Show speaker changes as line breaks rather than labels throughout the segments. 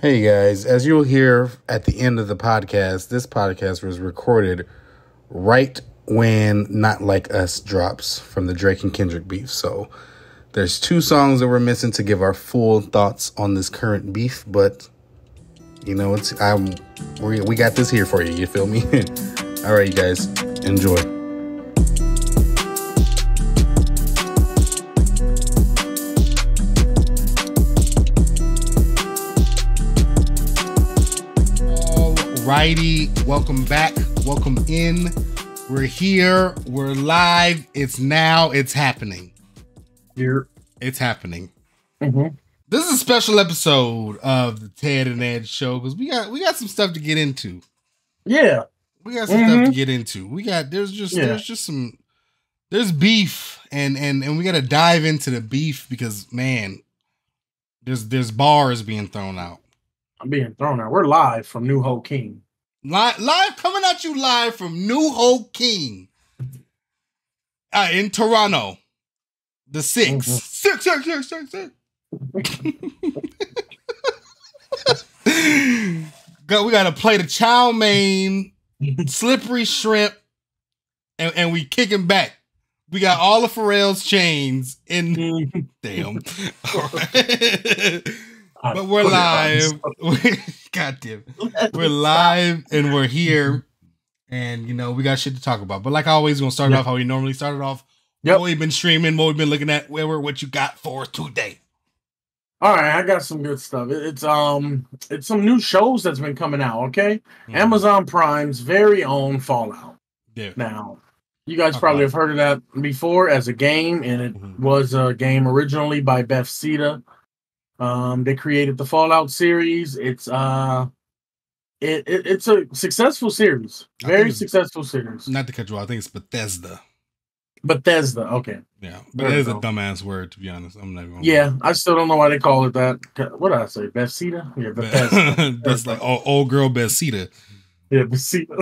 Hey guys, as you'll hear at the end of the podcast, this podcast was recorded right when Not Like Us drops from the Drake and Kendrick beef. So there's two songs that we're missing to give our full thoughts on this current beef, but you know, we got this here for you. You feel me? All right, you guys, enjoy. Righty, welcome back, welcome in. We're here, we're live. It's now, it's happening.
Here,
it's happening.
Mm-hmm.
This is a special episode of the Ted and Ed show because we got some stuff to get into.
Yeah,
we got some stuff to get into. There's beef and we got to dive into the beef because man, there's bars being thrown out.
I'm being thrown out. We're live from New Hope King.
Live coming at you live from New Hope King in Toronto. The 6. Mm-hmm. 6. We got to play the chow mein, slippery shrimp, and we kicking back. We got all of Pharrell's chains in. Damn. All right. But we're live. God damn. We're live and we're here. And, you know, we got shit to talk about. But like always, we're going to start off how we normally started off. What we've been streaming, what we've been looking at, what you got for today.
All right, I got some good stuff. It's some new shows that's been coming out, okay? Mm-hmm. Amazon Prime's very own Fallout.
Yeah.
Now, you guys probably have heard of that before as a game, and it was a game originally by Bethesda. They created the Fallout series. It's a successful series. Very successful series.
Not to cut you off, I think it's Bethesda.
Bethesda, okay.
Yeah, but it is a dumbass word, to be honest. I'm not even.
Yeah, I still don't know why they call it that. What did I say? Bethesda? Yeah, Bethesda.
That's like old girl Bethesda.
Yeah, Bethesda.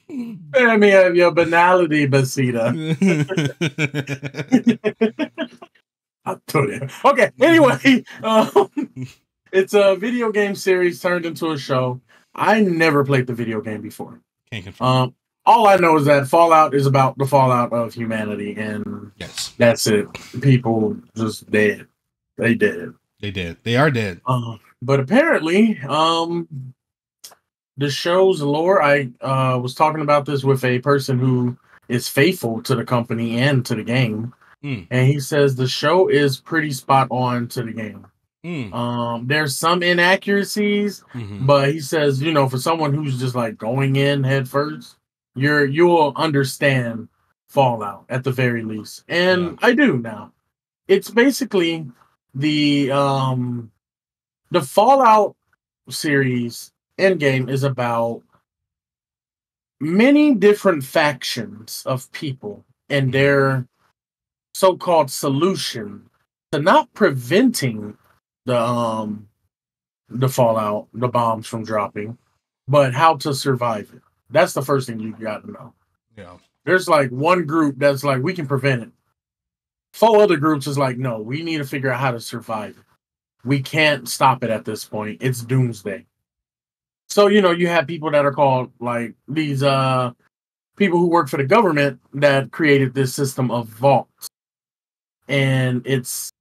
Let me have your banality, Bethesda. I told you. Okay, anyway, it's a video game series turned into a show. I never played the video game before.
Can't confirm.
All I know is that Fallout is about the fallout of humanity, and that's it. People just dead. They dead.
They dead. They are dead.
But apparently, the show's lore, I was talking about this with a person who is faithful to the company and to the game. And he says the show is pretty spot on to the game. There's some inaccuracies, but he says, you know, for someone who's just like going in head first, you'll understand Fallout at the very least. And I do now. It's basically the Fallout series Endgame is about many different factions of people and their so-called solution to not preventing the fallout, the bombs from dropping, but how to survive it. That's the first thing you got to know.
Yeah.
There's like one group that's like, we can prevent it. 4 other groups is like, no, we need to figure out how to survive it. We can't stop it at this point. It's doomsday. So, you know, you have people that are called like these people who work for the government that created this system of vaults. And it's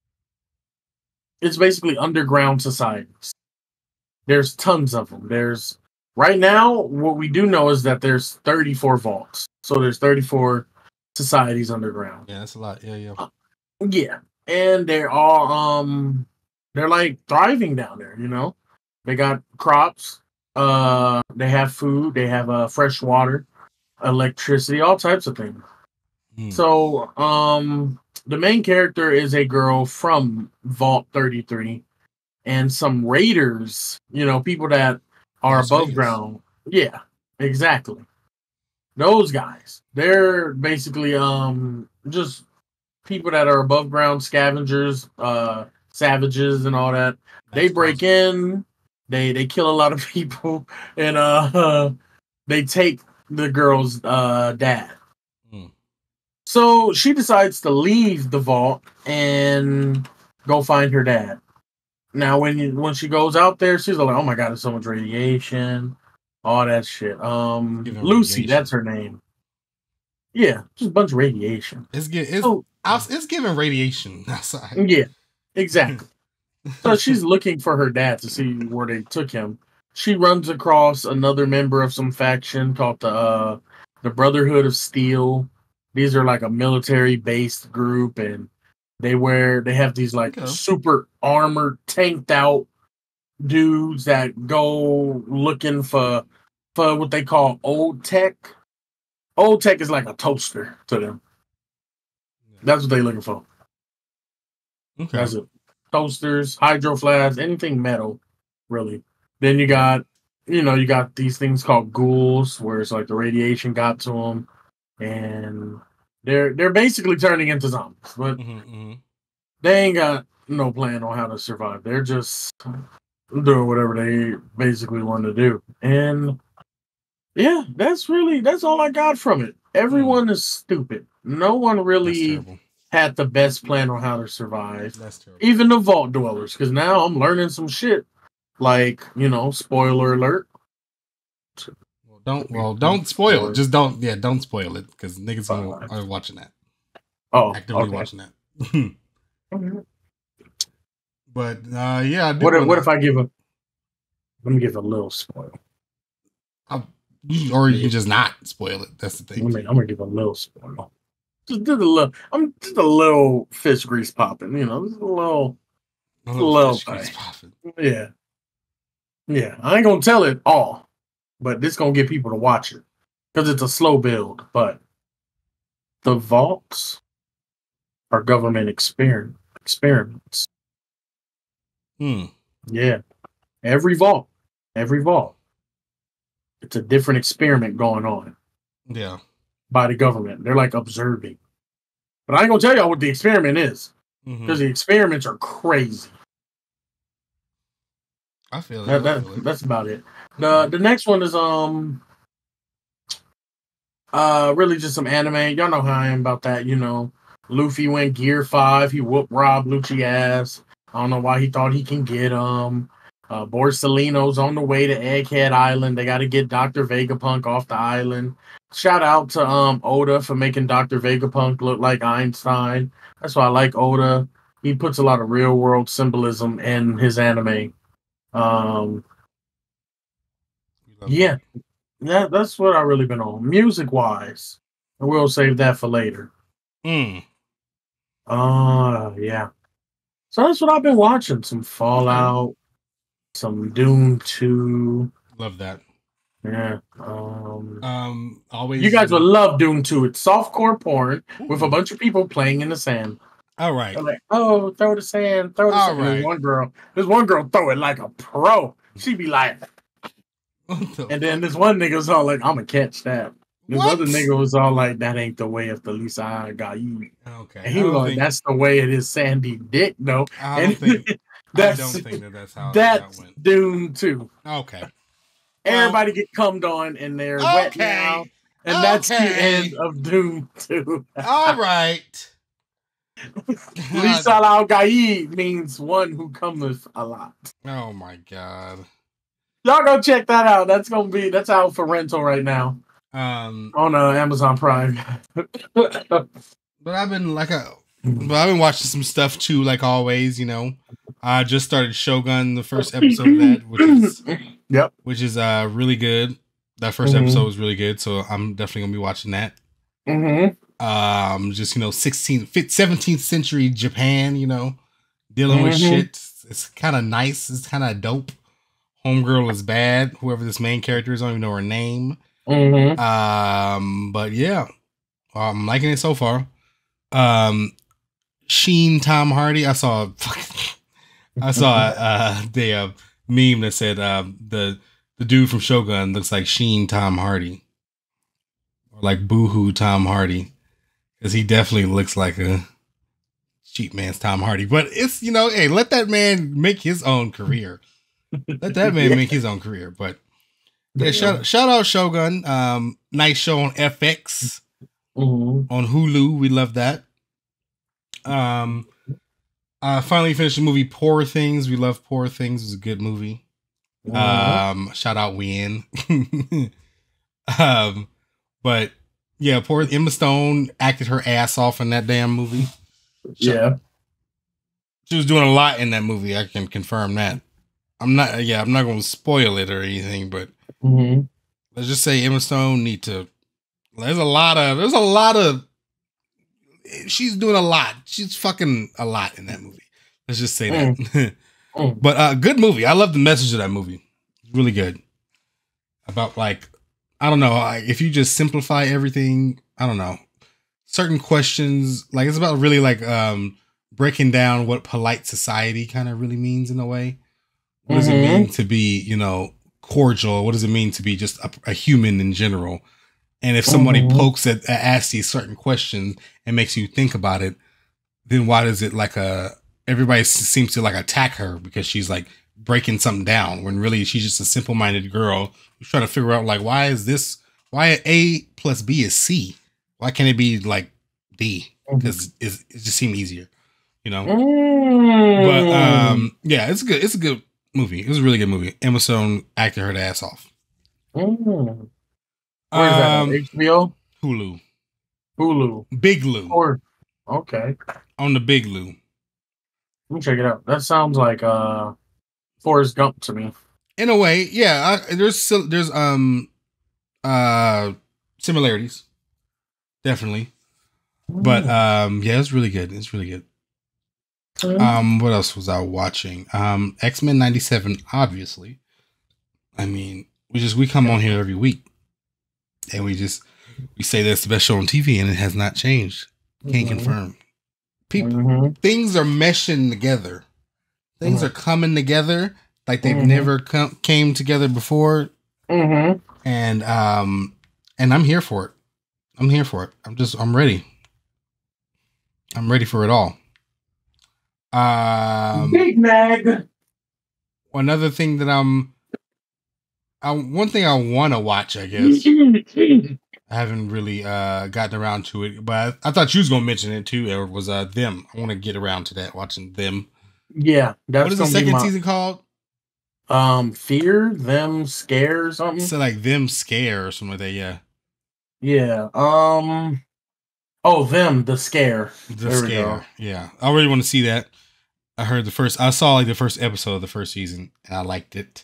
basically underground societies. There's tons of them. Right now, what we do know is that there's 34 vaults. So there's 34 societies underground.
Yeah, that's a lot. Yeah.
Yeah. And they're all they're like thriving down there, you know. They got crops, they have food, they have fresh water, electricity, all types of things. So the main character is a girl from Vault 33, and some raiders, you know, people that are above ground. Yeah, exactly. Those guys. They're basically just people that are above ground scavengers, savages and all that. They break in, they kill a lot of people, and they take the girl's dad. So she decides to leave the vault and go find her dad. Now, when she goes out there, she's like, "Oh my god, there's so much radiation, all that shit."
Giving
Lucy, that's
radiation.
her name. Yeah, just a bunch of radiation. So
It's giving radiation outside.
yeah, exactly. So she's looking for her dad to see where they took him. She runs across another member of some faction called the Brotherhood of Steel. These are like a military based group, and they have these like
Okay.
super armored, tanked out dudes that go looking for what they call old tech. Old tech is like a toaster to them. That's what they're looking for.
Okay.
That's it. Toasters, hydro flasks, anything metal, really. Then you got these things called ghouls, where it's like the radiation got to them, and they're basically turning into zombies, but they ain't got no plan on how to survive. They're just doing whatever they basically want to do, and yeah, that's all I got from it. Everyone is stupid. No one really had the best plan on how to survive.
That's terrible.
Even the vault dwellers, because now I'm learning some shit. Like, spoiler alert.
Don't spoil it. Just don't spoil it, because niggas are watching that.
Oh,
actively watching that. But yeah, I do.
What if I give a? Let me give a little spoil.
Or you can just not spoil it. That's the thing.
I'm gonna give a little spoil. Just did a little. I'm just a little fish grease popping. Just a little fish grease popping. Yeah. I ain't gonna tell it all, but this gonna get people to watch it because it's a slow build. But the vaults are government experiments. Yeah. Every vault. It's a different experiment going on.
Yeah.
By the government. They're like observing. But I ain't gonna tell y'all what the experiment is. Because the experiments are crazy.
I feel it.
That's about it. The next one is really just some anime. Y'all know how I am about that, Luffy went Gear 5, he whooped Rob Lucci ass. I don't know why he thought he can get Borsalino's on the way to Egghead Island. They gotta get Dr. Vegapunk off the island. Shout out to Oda for making Dr. Vegapunk look like Einstein. That's why I like Oda. He puts a lot of real world symbolism in his anime. Yeah. That's what I really been on. Music wise. And we'll save that for later. Yeah. So that's what I've been watching. Some Fallout, some Doom 2.
Love that.
Yeah.
Always.
You guys would love Doom 2. It's softcore porn with a bunch of people playing in the sand.
All right.
They're like, oh, throw the sand, throw the sand.
Right.
There's one girl throw it like a pro. She be like, and then this one nigga was all like, I'm gonna catch that. This other nigga was all like, that ain't the way of the Lisa I got you.
Okay.
And he was like, that's the way it is Sandy Dick, though.
I don't think that's how that went.
Doom 2.
Okay.
Everybody get cummed on and they're wet now. And that's the end of Doom 2.
All right.
Lisa Al Gai means one who cometh a lot.
Oh my god.
Y'all go check that out. That's out for rental right now. On Amazon Prime.
But I've been watching some stuff too, like always, I just started Shogun, the first episode of that, which is really good. That first episode was really good, so I'm definitely gonna be watching that. Just 17th century Japan, dealing with shit. It's kind of nice. It's kind of dope. Homegirl is bad. Whoever this main character is, I don't even know her name. But yeah, I'm liking it so far. Sheen Tom Hardy. I saw the meme that said the dude from Shogun looks like Sheen Tom Hardy, or like Boohoo Tom Hardy, because he definitely looks like a cheap man's Tom Hardy. But it's hey, let that man make his own career. Let that man make his own career. But yeah, shout out Shogun. Nice show on FX, on Hulu. We love that. Finally finished the movie Poor Things. We love Poor Things. It was a good movie. Shout out Win. But yeah, poor Emma Stone acted her ass off in that damn movie.
Yeah.
She was doing a lot in that movie. I can confirm that. I'm not going to spoil it or anything, but let's just say Emma Stone need to. There's a lot of. She's doing a lot. She's fucking a lot in that movie. Let's just say that. But good movie. I love the message of that movie. It's really good. About like, I don't know, if you just simplify everything, I don't know. Certain questions, like it's about really like breaking down what polite society kind of really means in a way. What does it mean to be, cordial? What does it mean to be just a human in general? And if somebody pokes asks these certain questions and makes you think about it, then why does it everybody seems to like attack her because she's like breaking something down when really she's just a simple-minded girl who's trying to figure out like, why A plus B is C? Why can't it be like D? Because it just seems easier, But yeah, it's good. It's a good movie. It was a really good movie. Emma Stone acted her ass off.
Where is that on HBO?
Hulu. Big Lou.
Okay.
On the Big Lou.
Let me check it out. That sounds like Forrest Gump to me.
In a way, yeah. There's similarities, definitely. But yeah, it's really good. It's really good. What else was I watching? X-Men 97, obviously. I mean, we come on here every week. And we say that's the best show on TV, and it has not changed. Can't confirm. People, things are meshing together. Things are coming together like they've never came together before. And I'm here for it. I'm ready. I'm ready for it all.
Big Mag.
Another thing that one thing I want to watch, I guess. I haven't really gotten around to it, but I thought you was gonna mention it too. It was Them. I want to get around to that. Watching Them.
Yeah,
what is the second season called?
Fear, Them, Scare, something.
So like Them Scare or something like that. Yeah.
Yeah. Them, The Scare.
The Scare. Yeah, I really want to see that. I saw like the first episode of the first season, and I liked it.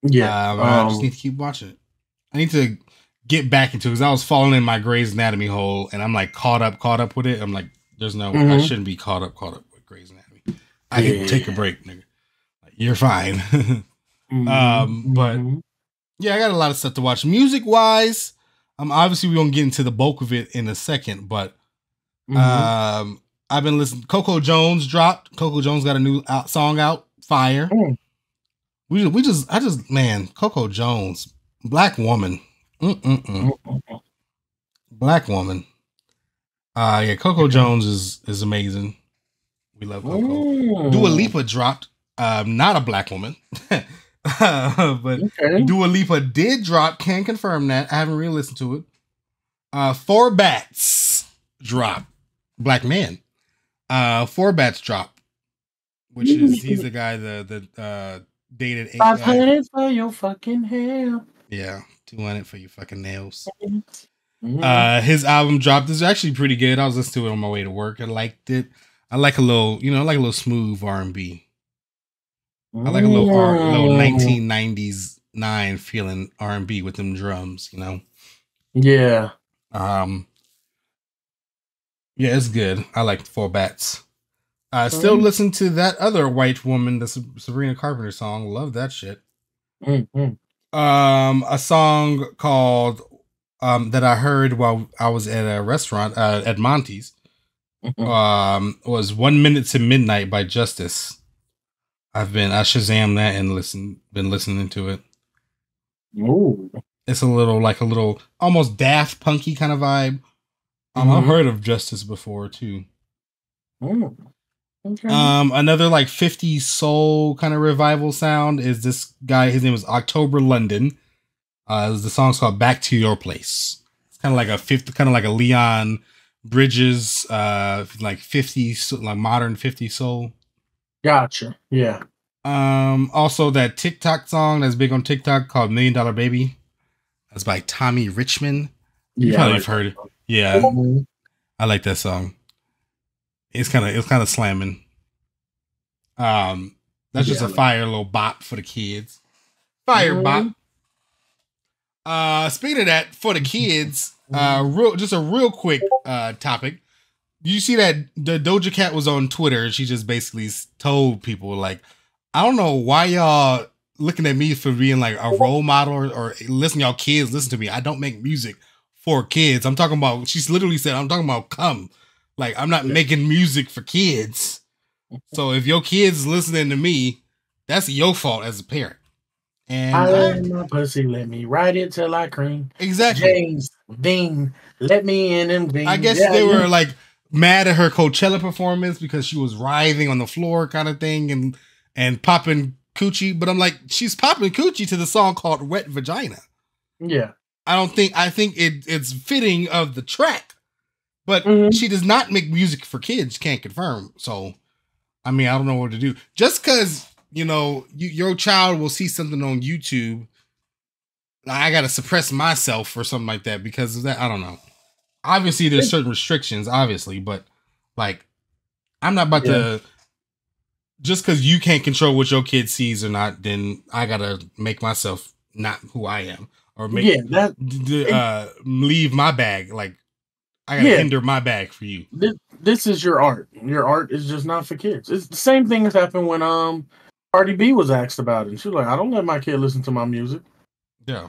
Yeah.
I just need to keep watching it. I need to get back into it because I was falling in my Grey's Anatomy hole, and I'm like caught up with it. I'm like, there's no, I shouldn't be caught up with Grey's Anatomy. I can take a break, nigga. Like, you're fine. But yeah, I got a lot of stuff to watch. Music wise, obviously we're gonna get into the bulk of it in a second, but I've been listening. Coco Jones dropped. Coco Jones got a new song out. Fire. Man, Coco Jones, black woman. Black woman. Yeah, Coco Jones is amazing. We love Coco. Dua Lipa dropped. Not a black woman. But Dua Lipa did drop. Can confirm that. I haven't really listened to it. Four Bats dropped. Black man. Four Bats dropped. Which is he's the guy that dated
500 for your fucking hair.
Yeah, 200 for your fucking nails. His album dropped. It's actually pretty good. I was listening to it on my way to work. I liked it. I like a little smooth R&B. I like a little 1990s 9 feeling R&B with them drums,
Yeah.
Yeah, it's good. I like Four Bats. I still listen to that other white woman, the Sabrina Carpenter song. Love that shit. A song called that I heard while I was at a restaurant at Monty's was 1 Minute to Midnight by Justice. I Shazammed that and been listening to it.
Ooh.
It's a little almost Daft Punky kind of vibe. I've heard of Justice before too.
Okay.
Another like 50s soul kind of revival sound is this guy. His name is October London. The song's called "Back to Your Place." It's kind of like a Leon bridges, like 50, like modern 50 soul.
Gotcha. Yeah.
Also that TikTok song that's big on TikTok called $1 Million Baby. That's by Tommy Richmond. You
Yeah.
probably have heard it. Yeah.
Mm-hmm.
I like that song. It's kind of slamming. That's just a fire little bop for the kids. Fire bop. Speaking of that, for the kids, just a real quick topic. You see that the Doja Cat was on Twitter and she just basically told people, like, I don't know why y'all looking at me for being like a role model or listen, y'all kids, listen to me. I don't make music for kids. I'm talking about, she's literally said, I'm talking about come. Like, I'm not making music for kids. So if your kids listening to me, that's your fault as a parent. And
I let my pussy, let me ride it till I cream.
Exactly.
James Dean, let me in and Dean.
I guess they were like mad at her Coachella performance because she was writhing on the floor kind of thing and popping coochie. But I'm like, she's popping coochie to the song called Wet Vagina.
Yeah.
I think it's fitting of the track. But she does not make music for kids, can't confirm. So, I mean, I don't know what to do. Just because, you know, your child will see something on YouTube, I got to suppress myself or something like that because of that. I don't know. Obviously, there's certain restrictions, obviously, but like, I'm not about to, just because you can't control what your kid sees or not, then I got to make myself not who I am or make, leave my bag. Like, I gotta hinder my bag for you.
This is your art. Your art is just not for kids. It's the same thing that happened when Cardi B was asked about it. And she was like, I don't let my kid listen to my music.
Yeah.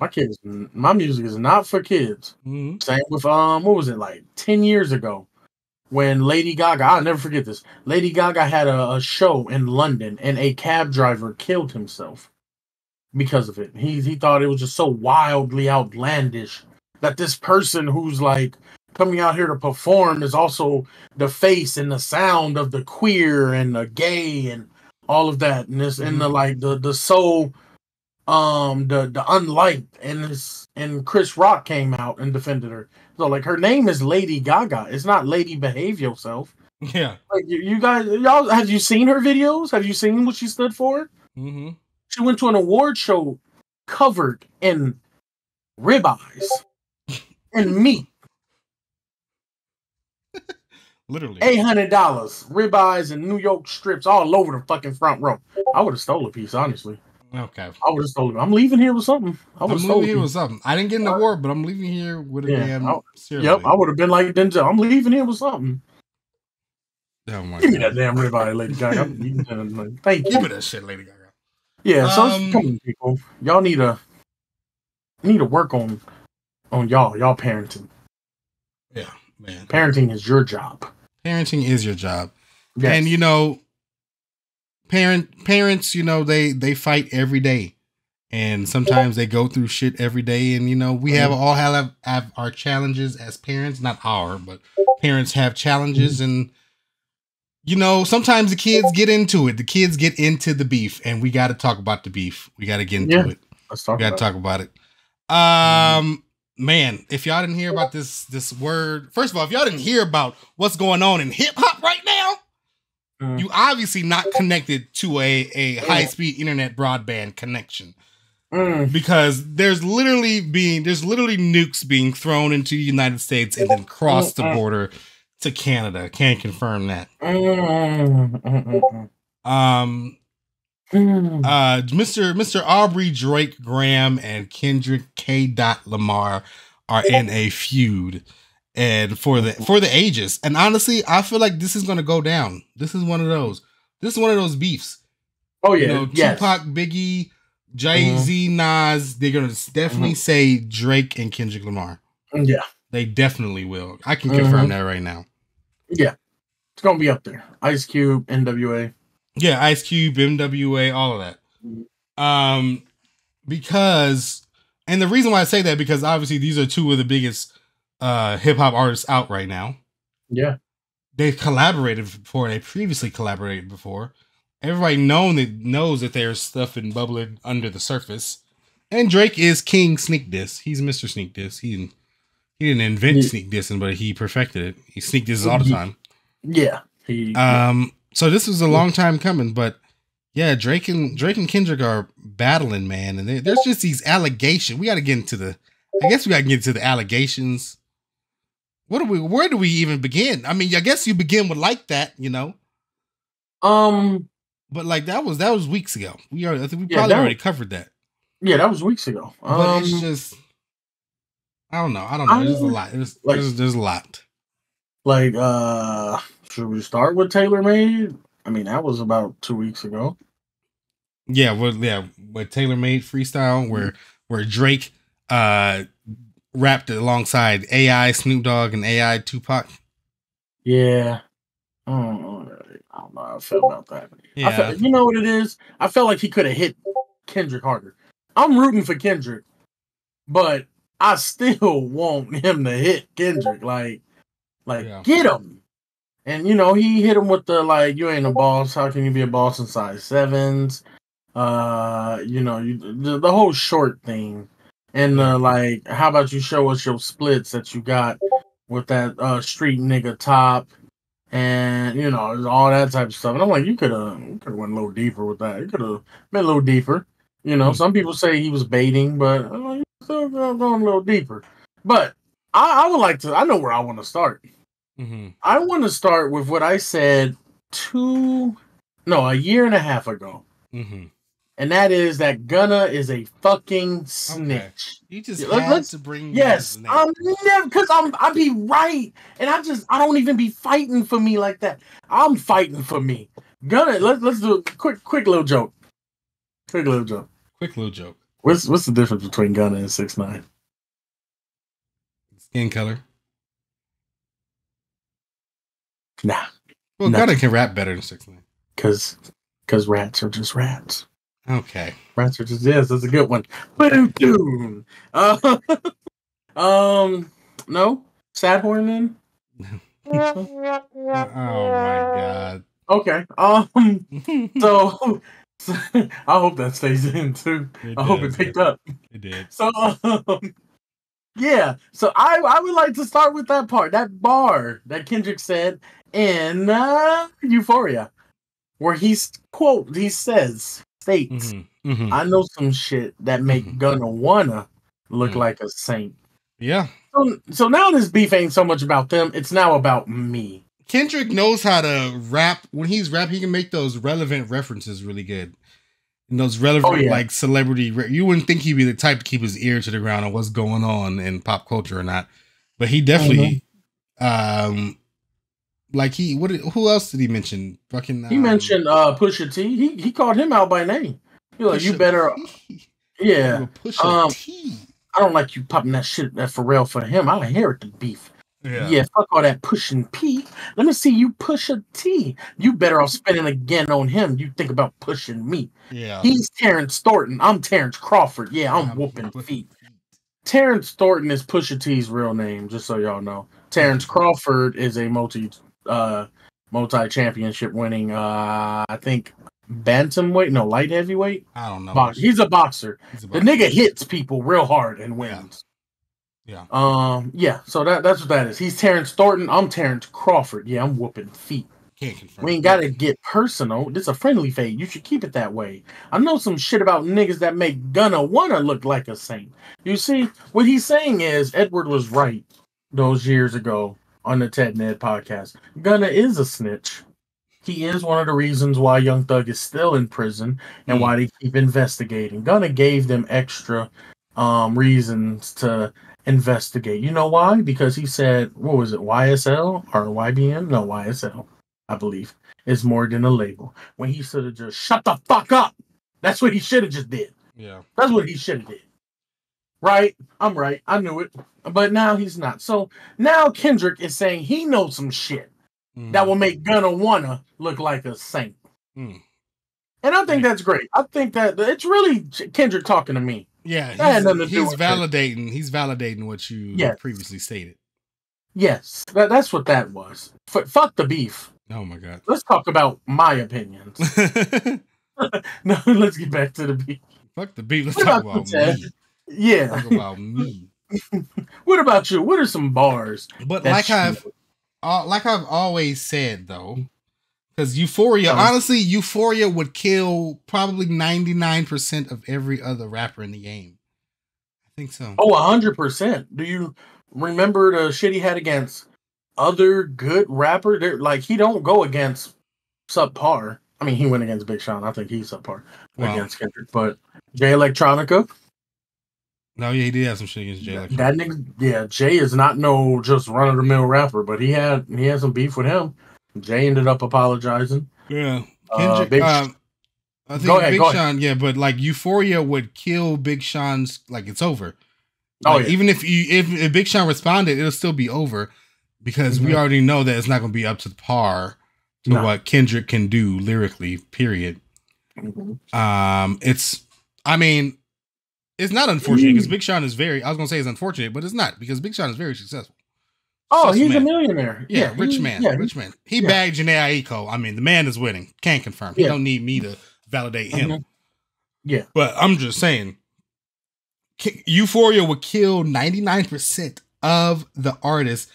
My music is not for kids.
Mm-hmm.
Same with what was it, like 10 years ago when Lady Gaga, I'll never forget this. Lady Gaga had a show in London and a cab driver killed himself because of it. He thought it was just so wildly outlandish that this person who's like coming out here to perform is also the face and the sound of the queer and the gay and all of that, and this and the like the soul, the unliked, and Chris Rock came out and defended her. So like her name is Lady Gaga. It's not Lady Behave Yourself.
Yeah.
Like you guys, y'all, have you seen her videos? Have you seen what she stood for?
Mm-hmm.
She went to an award show covered in ribeyes and meat.
Literally
$800 ribeyes and New York strips all over the fucking front row. I would have stole a piece, honestly.
Okay.
I would have stolen. I'm leaving here with something.
I'm leaving here with something. I didn't get an award, but I'm leaving here with a damn.
Yep, I would have been like Denzel. I'm leaving here with something.
Oh my
Give me that damn ribeye, Lady Gaga. Thank you.
Give me that shit, Lady Gaga.
Yeah, so come on, people. Y'all need to work on y'all parenting.
Yeah, man.
Parenting is your job.
Parenting is your job. Yes. And you know, parents, you know, they fight every day. And sometimes they go through shit every day. And you know, we all have our challenges as parents, not but parents have challenges. And you know, sometimes the kids get into it. The kids get into the beef, and we got to talk about the beef. We got to get into it.
Let's talk.
We got to talk about it. Man, if y'all didn't hear about this word, first of all, if y'all didn't hear about what's going on in hip hop right now, you obviously not connected to a high speed internet broadband connection, because there's literally nukes being thrown into the United States and then cross the border to Canada. Can't confirm that. Mr. Aubrey Drake Graham and Kendrick Lamar are in a feud, and for the ages. And honestly, I feel like this is gonna go down. This is one of those beefs.
Oh yeah,
you know, Tupac, Biggie, Jay-Z, Nas. They're gonna definitely say Drake and Kendrick Lamar.
Yeah,
they definitely will. I can confirm that right now.
Yeah, it's gonna be up there. Ice Cube, NWA.
Yeah, Ice Cube, MWA, all of that. Because, and the reason why I say that, because obviously these are two of the biggest hip hop artists out right now.
Yeah.
They've collaborated before. They previously collaborated before. Everybody knows that there's stuff in bubbling under the surface. And Drake is King Sneak Diss. He's Mr. Sneak Diss. He didn't invent sneak dissing, but he perfected it. He sneak disses all the time.
Yeah.
So this was a long time coming, but yeah, Drake and Kendrick are battling, man, and there's just these allegations. We got to get into the. I guess we got to get into the allegations. Where do we even begin? I mean, I guess you begin with like that, you know. But like that was weeks ago. I think we probably already covered that.
Yeah, that was weeks ago.
But it's just, I don't know. There's a lot. There's a lot.
Like, should we start with Taylor Made? I mean, that was about 2 weeks ago.
Yeah, with Taylor Made freestyle where Drake rapped alongside AI Snoop Dogg and AI Tupac.
Yeah. I don't know how I felt about that.
Yeah.
You know what it is? I felt like he could have hit Kendrick harder. I'm rooting for Kendrick, but I still want him to hit Kendrick. Like get him. And you know, he hit him with the like, you ain't a boss. How can you be a boss in size 7s? You know, the whole short thing. And like, how about you show us your splits that you got with that street nigga top, and you know, all that type of stuff. And I'm like, you could have went a little deeper with that. You could have been a little deeper. You know, some people say he was baiting, but you still going a little deeper. But I would like to. I know where I want to start.
Mm-hmm.
I want to start with what I said a year and a half ago.
Mm-hmm.
And that is that Gunna is a fucking snitch.
Okay. You just had to bring
yes, I'm never, because I be right, and I don't even be fighting for me like that. I'm fighting for me. Gunna, let's do a quick little joke. Quick little joke. What's the difference between Gunna and 6ix9ine?
Skin color.
Nah.
Well, Gunna can rap better than 6ix9ine.
Because rats are just rats.
Okay.
Rats are just, yes, that's a good one. Boom. No? Sadhorn then?
Oh my god.
Okay. So I hope that stays in too. I hope it picked up.
It did.
So yeah. So I would like to start with that part, that bar that Kendrick said in Euphoria, where he states, I know some shit that make Gunna wanna look like a saint.
Yeah.
So now this beef ain't so much about them, it's now about me.
Kendrick knows how to rap. When he's rap, he can make those relevant references really good. And those relevant, like celebrity. You wouldn't think he'd be the type to keep his ear to the ground on what's going on in pop culture or not. But he definitely, who else did he mention? Fucking.
He mentioned Pusha T. He called him out by name. He's like, you better. Yeah.
Pusha T.
I don't like you popping that shit, that Pharrell for him. I inherit the beef. Yeah, fuck all that pushing P. Let me see you push a T. You better off spending again on him. You think about pushing me.
Yeah. He's
Terrence Thornton. I'm Terrence Crawford. Yeah, I'm whooping feet. Terrence Thornton is Pusha T's real name, just so y'all know. Terrence Crawford is a multi-championship winning, I think, bantamweight, no, light heavyweight.
I don't know.
He's a boxer. The nigga hits people real hard and wins.
Yeah.
So that's what that is. He's Terrence Thornton. I'm Terrence Crawford. Yeah, I'm whooping feet.
Can't confirm.
We ain't gotta get personal. This is a friendly fade. You should keep it that way. I know some shit about niggas that make Gunna wanna look like a saint. You see, what he's saying is Edward was right those years ago on the Ted Ned podcast. Gunna is a snitch. He is one of the reasons why Young Thug is still in prison and why they keep investigating. Gunna gave them extra reasons to investigate. You know why? Because he said, what was it, YSL or YBM? No, YSL, I believe, is more than a label. When he should have just shut the fuck up. That's what he should have just did.
Yeah.
That's what he should have did. Right? I'm right. I knew it. But now he's not. So now Kendrick is saying he knows some shit that will make Gunna wanna look like a saint. And I think that's great. I think that it's really Kendrick talking to me.
Yeah, he's validating what you previously stated.
Yes, that's what that was. Fuck the beef.
Oh my god.
Let's talk about my opinions. No, let's get back to the beef.
Fuck the beef. Let's talk about me.
Yeah.
Talk about me.
What about you? What are some bars?
But like I've always said though, because Euphoria, honestly, Euphoria would kill probably 99% of every other rapper in the game. I think so.
Oh, 100%. Do you remember the shit he had against other good rapper? Like he don't go against subpar. I mean, he went against Big Sean. I think he's subpar against Kendrick. But Jay Electronica.
No, yeah, he did have some shit against Jay Electronica.
That nigga, yeah, Jay is not no just run of the mill rapper, but he had some beef with him. Jay ended up apologizing.
Yeah, Kendrick. I think Big Sean. Yeah, but like Euphoria would kill Big Sean's. Like it's over. Like, even if Big Sean responded, it'll still be over because we already know that it's not going to be up to par to what Kendrick can do lyrically. Period. It's not unfortunate because Big Sean is I was going to say it's unfortunate, but it's not because Big Sean is very successful.
Oh, he's a millionaire.
Yeah, rich man. He bagged Janae Aiko. I mean, the man is winning. Can't confirm. He don't need me to validate him.
Yeah.
But I'm just saying, Euphoria would kill 99% of the artists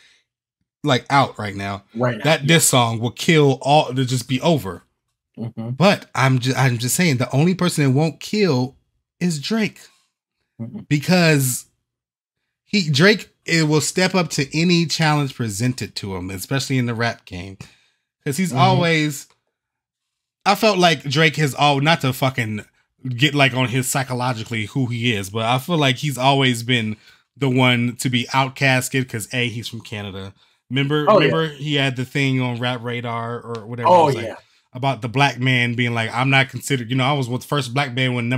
like out right now. This song will kill all to just be over. But I'm just saying the only person that won't kill is Drake. Because Drake will step up to any challenge presented to him, especially in the rap game. Because he's always, I felt like Drake has not to fucking get like on his psychologically who he is, but I feel like he's always been the one to be outcasted because he's from Canada. Remember he had the thing on Rap Radar or whatever. About the black man being like, I'm not considered, I was the first black man when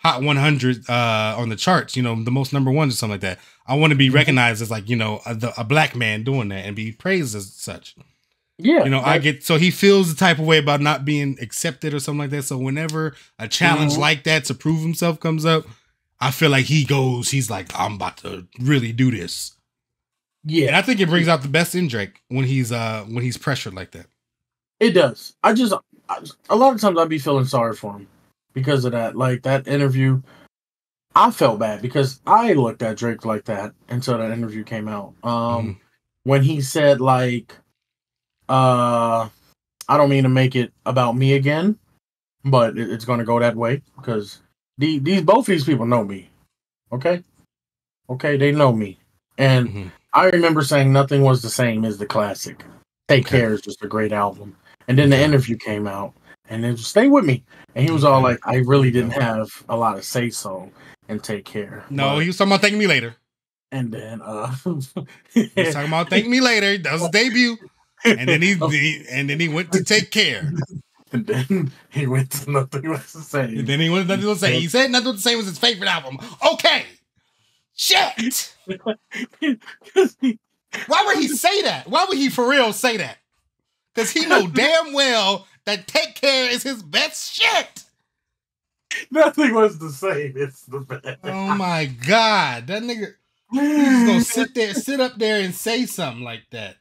Hot 100 on the charts, the most number ones or something like that. I want to be recognized as like, a black man doing that and be praised as such. Yeah. So he feels the type of way about not being accepted or something like that. So whenever a challenge like that to prove himself comes up, I feel like he's like, I'm about to really do this. Yeah. And I think it brings out the best in Drake when he's pressured like that.
It does. A lot of times I'd be feeling sorry for him. Because of that, like that interview, I felt bad because I looked at Drake like that until that interview came out. When he said like, I don't mean to make it about me again, but it's going to go that way because both these people know me. Okay, they know me, and I remember saying nothing was the same as the classic. Take Care is just a great album, and then the interview came out. And then stay with me. And he was all like, I really didn't have a lot of say so and Take Care.
No, he was talking about Thank Me Later.
And then
he was talking about Thank Me Later. That was his debut. And then he went to Take Care.
And then he went to Nothing Was the Same.
And then he went to Nothing Was the Same. He said Nothing Was the Same was his favorite album. Okay. Shit. Why would he say that? Why would he for real say that? Because he know damn well that Take Care is his best shit.
Nothing Was the Same. It's the best.
Oh my God. That nigga, he's gonna sit up there and say something like that.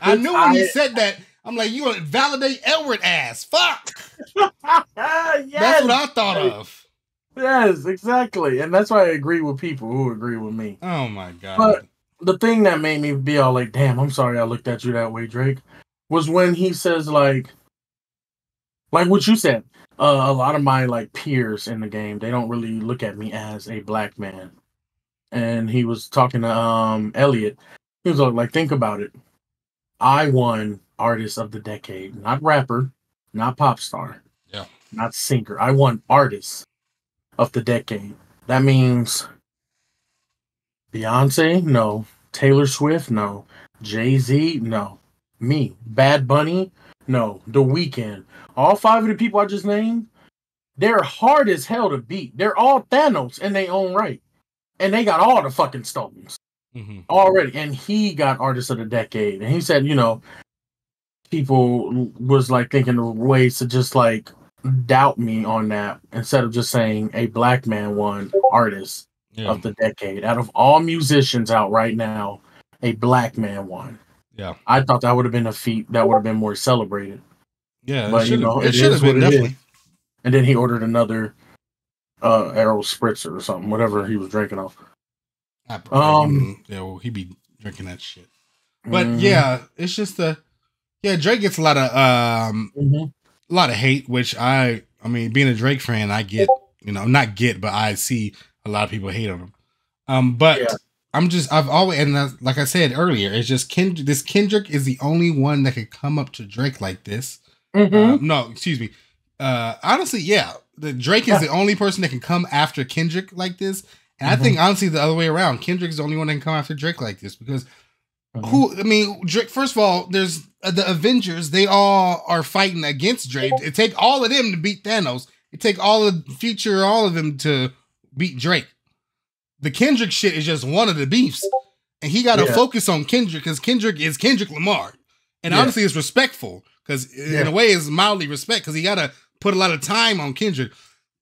I knew when he said that, I'm like, you gonna validate Edward ass. Fuck. Yes. That's what I thought of.
Yes, exactly. And that's why I agree with people who agree with me.
Oh my God.
But the thing that made me be all like, damn, I'm sorry I looked at you that way, Drake, was when he says like what you said, a lot of my like peers in the game, they don't really look at me as a black man. And he was talking to Elliot. He was like, think about it. I won Artist of the Decade, not rapper, not pop star, not singer. I won Artist of the Decade. That means Beyonce, no. Taylor Swift, no. Jay-Z, no. Me. Bad Bunny, no. The Weeknd. All 5 of the people I just named, they're hard as hell to beat. They're all Thanos in their own right. And they got all the fucking stones already. And he got Artist of the Decade. And he said, people was like thinking of ways to just like doubt me on that instead of just saying a black man won Artist of the Decade. Out of all musicians out right now, a black man won. Yeah. I thought that would have been a feat that would have been more celebrated.
Yeah,
but it should have been definitely. And then he ordered another Aero Spritzer or something, whatever he was drinking off.
Yeah, well, he be drinking that shit. But yeah, it's just Drake gets a lot of hate, which I mean, being a Drake fan, I get, but I see a lot of people hate on him. But I've always, and like I said earlier, it's just Kendrick is the only one that could come up to Drake like this. No, excuse me. Honestly, the Drake is the only person that can come after Kendrick like this. And I think honestly the other way around. Kendrick's the only one that can come after Drake like this because Drake, first of all, there's the Avengers, they all are fighting against Drake. It take all of them to beat Thanos. It take all of them to beat Drake. The Kendrick shit is just one of the beefs. And he got to focus on Kendrick because Kendrick is Kendrick Lamar. And honestly, it's respectful because in a way it's mildly respect because he got to put a lot of time on Kendrick.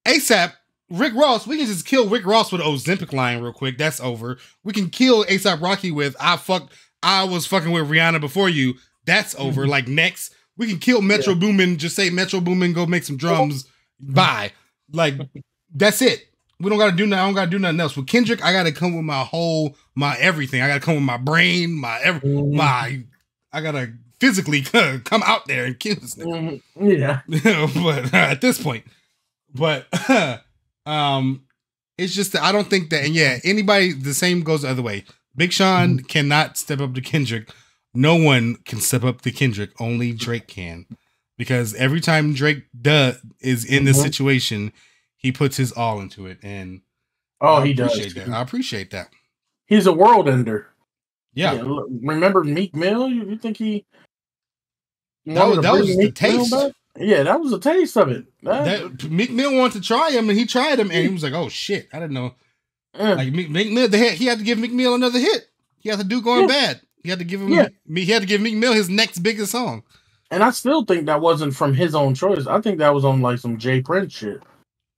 ASAP, Rick Ross, we can just kill Rick Ross with an Ozempic line real quick. That's over. We can kill ASAP Rocky with I was fucking with Rihanna before you. That's over. Like next, we can kill Metro Boomin. Just say Metro Boomin, go make some drums. Bye. Like that's it. We don't gotta do nothing. I don't gotta do nothing else. With Kendrick, I gotta come with my everything. I gotta come with my brain, I gotta physically come out there and kill this nigga. But at this point, it's just that I don't think that, and anybody, the same goes the other way. Big Sean cannot step up to Kendrick. No one can step up to Kendrick. Only Drake can. Because every time Drake is in this situation, he puts his all into it. And
he does.
That. I appreciate that.
He's a world ender.
Yeah.
Remember Meek Mill? You think he...
That was the taste.
Yeah, that was a taste of it.
Meek Mill wanted to try him, and he tried him, and he was like, "Oh shit, I didn't know." Like Meek Mill, he had to give Meek Mill another hit. He had to do Going Bad. He had to give him. He had to give Meek Mill his next biggest song.
And I still think that wasn't from his own choice. I think that was on like some Jay Prince shit.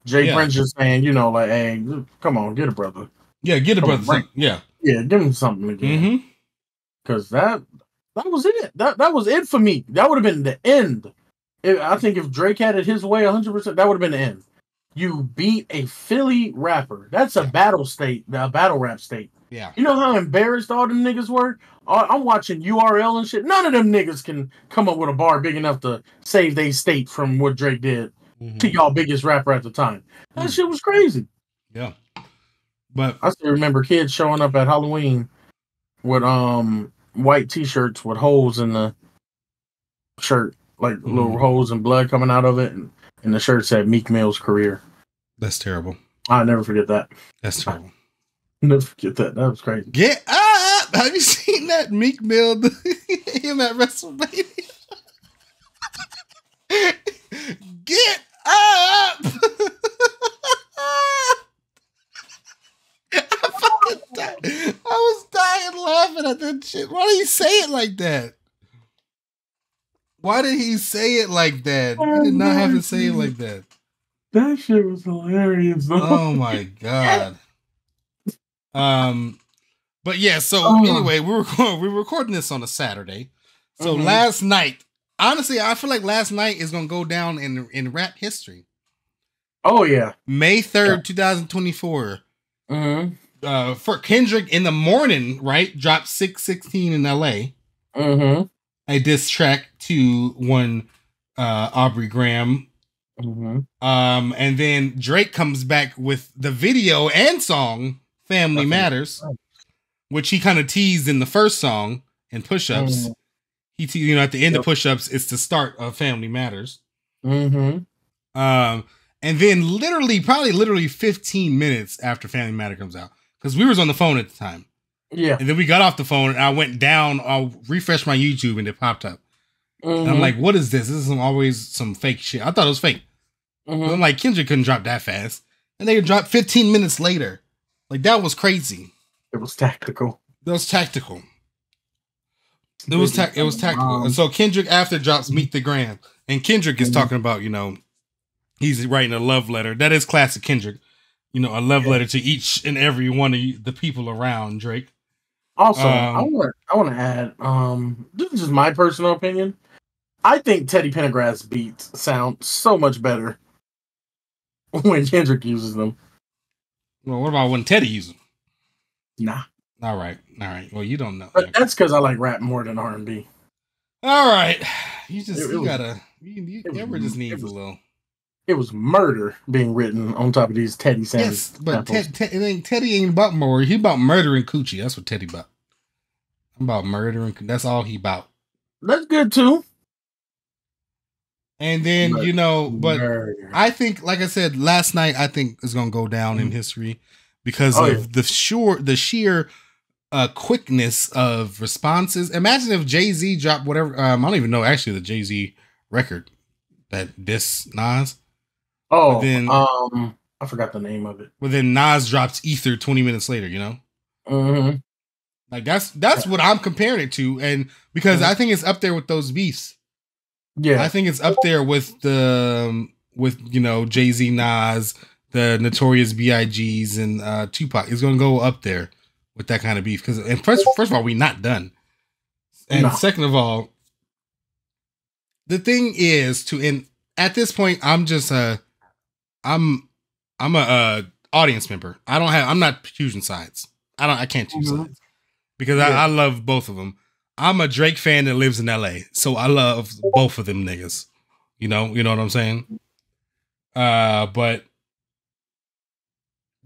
Prince just saying, like, "Hey, come on, get a brother." Yeah, get a brother. Yeah, give him something again. Because that was it. That was it for me. That would have been the end. I think if Drake had it his way 100%, that would have been the end. You beat a Philly rapper. That's a battle rap state.
Yeah.
You know how embarrassed all them niggas were? I'm watching URL and shit. None of them niggas can come up with a bar big enough to save they state from what Drake did to y'all biggest rapper at the time. That shit was crazy.
Yeah. But
I still remember kids showing up at Halloween with white t-shirts with holes in the shirt. Like little holes and blood coming out of it, and the shirt said Meek Mill's career. That's
terrible.
I'll never forget that.
That's terrible.
Never forget that. That was crazy.
Get up! Have you seen that Meek Mill him at WrestleMania? Get up! I was dying laughing at that shit. Why did he say it like that? Why did he say it like that? He did not have to say it like that.
That shit was hilarious. Though.
Oh my god. But yeah. So anyway, we're recording this on a Saturday. So last night, honestly, I feel like last night is gonna go down in rap history.
Oh yeah,
May 3rd, 2024. For Kendrick in the morning, right? Dropped 616 in LA. A diss track to one Aubrey Graham. And then Drake comes back with the video and song Family Matters, which he kind of teased in the first song and Push-Ups. He at the end of Push-Ups, it's the start of Family Matters. And then literally 15 minutes after Family Matter comes out, because we was on the phone at the time.
Yeah.
And then we got off the phone and I went down, I refreshed my YouTube and it popped up. And I'm like, what is this? This is always some fake shit. I thought it was fake. I'm like, Kendrick couldn't drop that fast. And they dropped 15 minutes later. Like, that was crazy.
It was tactical.
It was tactical. It was tactical. And so Kendrick after drops Meet the Gram. And Kendrick is talking about, he's writing a love letter. That is classic Kendrick. A love letter to each and every one of the people around Drake.
Also, I want to add, this is just my personal opinion. I think Teddy Pendergrass beats sound so much better when Kendrick uses them.
Well, what about when Teddy uses them?
Nah.
All right. Well, you don't know.
But that's because I like rap more than R&B.
All right. You
It
just needs a little.
It was murder being written on top of these Teddy Savage.
Yes, but Teddy ain't about more. He about murdering coochie. That's what Teddy about. I'm about murdering. That's all he about.
That's good too.
And then but murder. I think, like I said last night, I think it's gonna go down in history because of the sheer quickness of responses. Imagine if Jay-Z dropped whatever. I don't even know actually the Jay-Z record that diss Nas.
Oh, then, I forgot the name of it.
But then Nas drops Ether 20 minutes later.
Mm-hmm.
Like that's what I'm comparing it to, and because I think it's up there with those beefs. Yeah, I think it's up there with Jay-Z, Nas, the Notorious B.I.G.'s, and Tupac. It's gonna go up there with that kind of beef because, and first of all, we're not done, and second of all, the thing is at this point, I'm a audience member. I'm not choosing sides. I can't choose sides because I love both of them. I'm a Drake fan that lives in LA, so I love both of them niggas. You know what I'm saying? But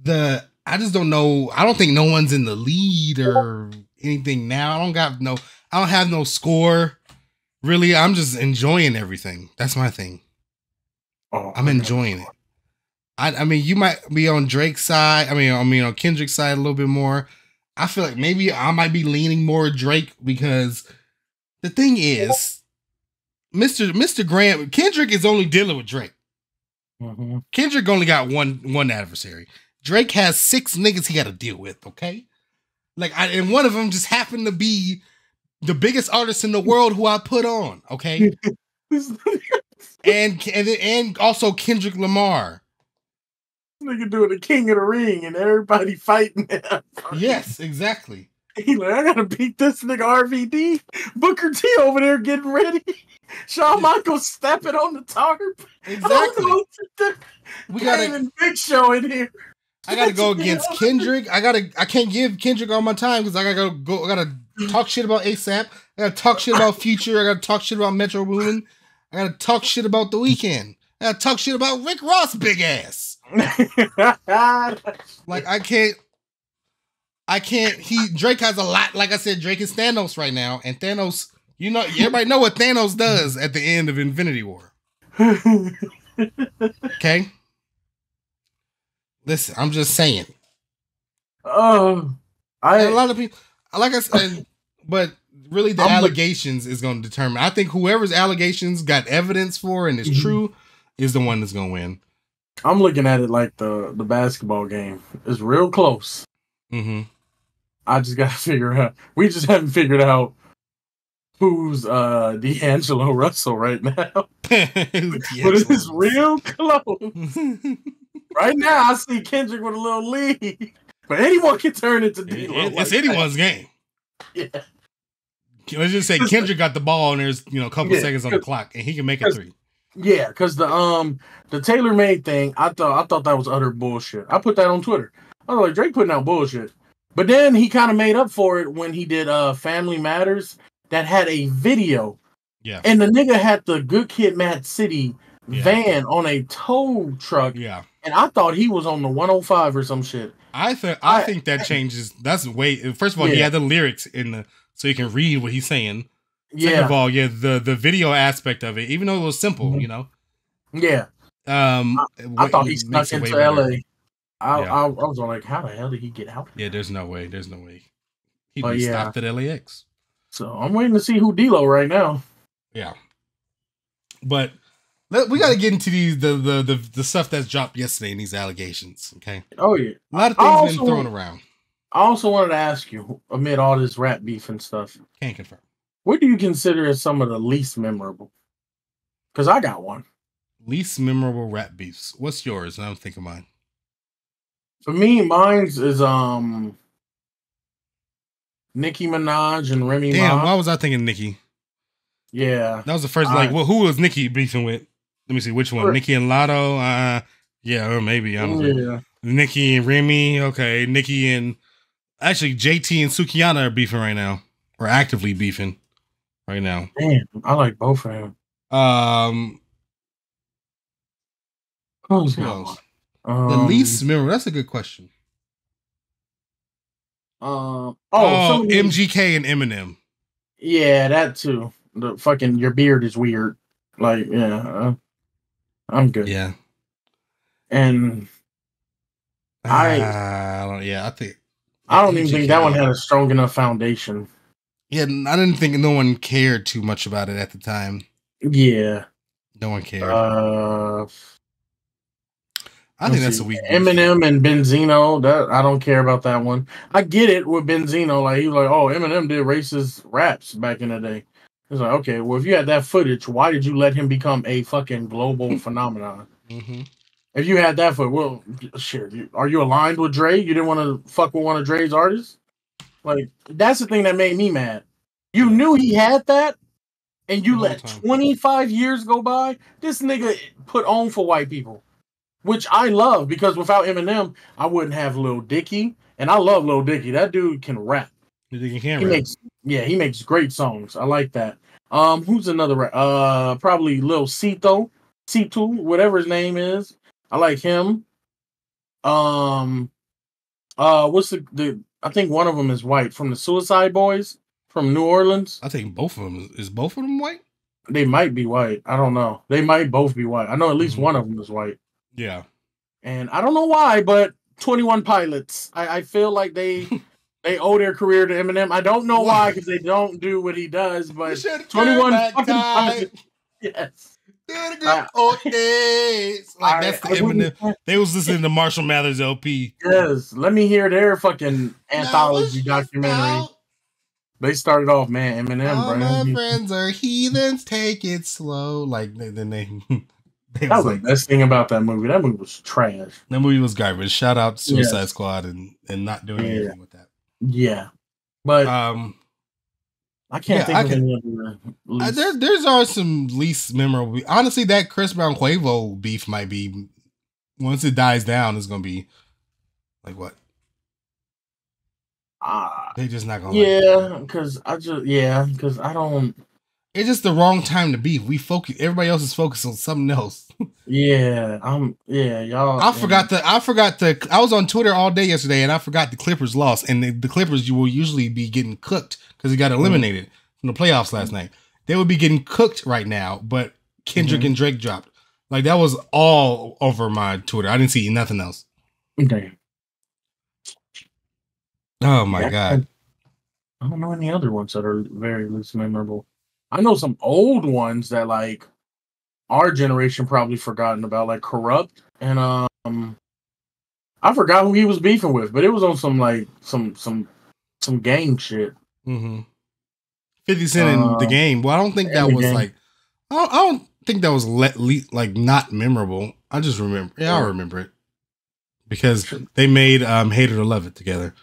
I just don't know. I don't think no one's in the lead or anything now. I don't have no score. Really, I'm just enjoying everything. That's my thing. Oh, I'm enjoying it. I mean, you might be on Drake's side. I mean, on Kendrick's side a little bit more. I feel like maybe I might be leaning more Drake because the thing is, Mr. Graham, Kendrick is only dealing with Drake. Mm-hmm. Kendrick only got one adversary. Drake has 6 niggas he got to deal with. Okay, and one of them just happened to be the biggest artist in the world who I put on. Okay, and also Kendrick Lamar.
Nigga doing the King of the Ring and everybody fighting him.
Yes, exactly.
He like, I gotta beat this nigga RVD. Booker T over there getting ready. Shawn Michaels stepping on the tarp.
Exactly.
We got a Big Show in here.
I gotta go against Kendrick. I can't give Kendrick all my time because I gotta talk shit about ASAP. I gotta talk shit about Future. I gotta talk shit about Metro Boomin. I gotta talk shit about The Weeknd. I gotta talk shit about Rick Ross' big ass. Like I can't. Drake has a lot. Like I said, Drake is Thanos right now, and Thanos, everybody know what Thanos does at the end of Infinity War. Okay, listen, I'm just saying. A lot of people, like I said, but really the allegations is going to determine. I think whoever's allegations got evidence for and is true is the one that's going to win.
I'm looking at it like the basketball game. It's real close. Mm-hmm. I just got to figure out. We just haven't figured out who's D'Angelo Russell right now. But it's real close. Right now, I see Kendrick with a little lead. But anyone can turn into D'Lo.
It's anyone's game. Yeah. Let's just say Kendrick got the ball and there's a couple seconds on the clock and he can make a 3.
Yeah, because the tailor-made thing, I thought that was utter bullshit. I put that on Twitter. I was like, Drake putting out bullshit. But then he kind of made up for it when he did Family Matters that had a video. Yeah. And the nigga had the Good Kid, Mad City van on a tow truck. Yeah. And I thought he was on the 105 or some shit.
I think that changes. That's way. First of all, he had the lyrics so you can read what he's saying. Second of all, the video aspect of it, even though it was simple,
Yeah. I thought he snuck into LA. I was like, how the hell did he get out?
Yeah, there's no way. He'd be stopped at LAX.
So I'm waiting to see who D'Lo right now.
Yeah. But we got to get into the stuff that's dropped yesterday in these allegations. Okay.
Oh yeah.
A lot of things been thrown around.
I also wanted to ask you, amid all this rap beef and stuff.
Can't confirm.
What do you consider as some of the least memorable? Because I got one.
Least memorable rap beefs. What's yours? And I'm thinking mine.
For me, mine's is Nicki Minaj and Remy Ma.
Damn, why was I thinking Nicki?
Yeah.
That was the first, who was Nicki beefing with? Let me see, which one? Nicki and Lotto? Yeah, or maybe, I don't know. Nicki and Remy, okay. Nicki and Actually, JT and Sukiyana are beefing right now, or actively beefing right now.
Damn, I like both of them. Who's
else? The least memorable. That's a good question. MGK and Eminem.
Yeah, that too. The fucking your beard is weird. Like, yeah, I'm good.
Yeah,
and
I don't even
think that one had a strong enough foundation.
Yeah, I didn't think no one cared too much about it at the time.
Yeah,
no one cared.
I think that's a weak beef. Eminem and Benzino. That I don't care about that one. I get it with Benzino. Like he was like, oh, Eminem did racist raps back in the day. It's like, okay, well, if you had that footage, why did you let him become a fucking global phenomenon?
Mm-hmm.
If you had that footage, well, shit, are you aligned with Dre? You didn't want to fuck with one of Dre's artists? Like, that's the thing that made me mad. You knew he had that, and you let 25 years go by? This nigga put on for white people, which I love, because without Eminem, I wouldn't have Lil Dicky, and I love Lil Dicky. That dude can rap.
He can rap.
He makes great songs. I like that. Who's another? Probably Lil Cito, whatever his name is. I like him. What's the? I think one of them is white, from the Suicide Boys from New Orleans.
I think both of them is both of them white.
They might be white. I don't know. They might both be white. I know at least one of them is white.
Yeah.
And I don't know why, but 21 Pilots. I feel like they owe their career to Eminem. I don't know why, because they don't do what he does, but 21 fucking Pilots. Yes.
Old days. Like, that's the Eminem. They was listening to Marshall Mathers LP.
Yes. Let me hear their fucking anthology documentary. They started off, man, Eminem,
all my friends are heathens, take it slow. Like, then they
that was like, the best thing about that movie. That movie was trash.
That movie was garbage. Shout out to Suicide Squad and not doing anything with that.
Yeah. But I can't think of any other.
There's are some least memorable. Honestly, that Chris Brown Quavo beef might be, once it dies down, it's gonna be like what? They just not gonna.
Because I don't.
It's just the wrong time to beef. Everybody else is focused on something else.
Y'all. I
was on Twitter all day yesterday, and I forgot the Clippers lost, and the Clippers will usually be getting cooked because he got eliminated from the playoffs last night. They would be getting cooked right now, but Kendrick and Drake dropped. Like, that was all over my Twitter. I didn't see nothing else.
Okay.
Oh my God.
I don't know any other ones that are very least memorable. I know some old ones that, like, our generation probably forgotten about, like Corrupt, and I forgot who he was beefing with, but it was on some like some gang shit.
50 Cent in the game. Well, I don't think that was like, I don't think that was like not memorable. I just remember. Yeah, I remember it because they made "Hate It or Love It" together.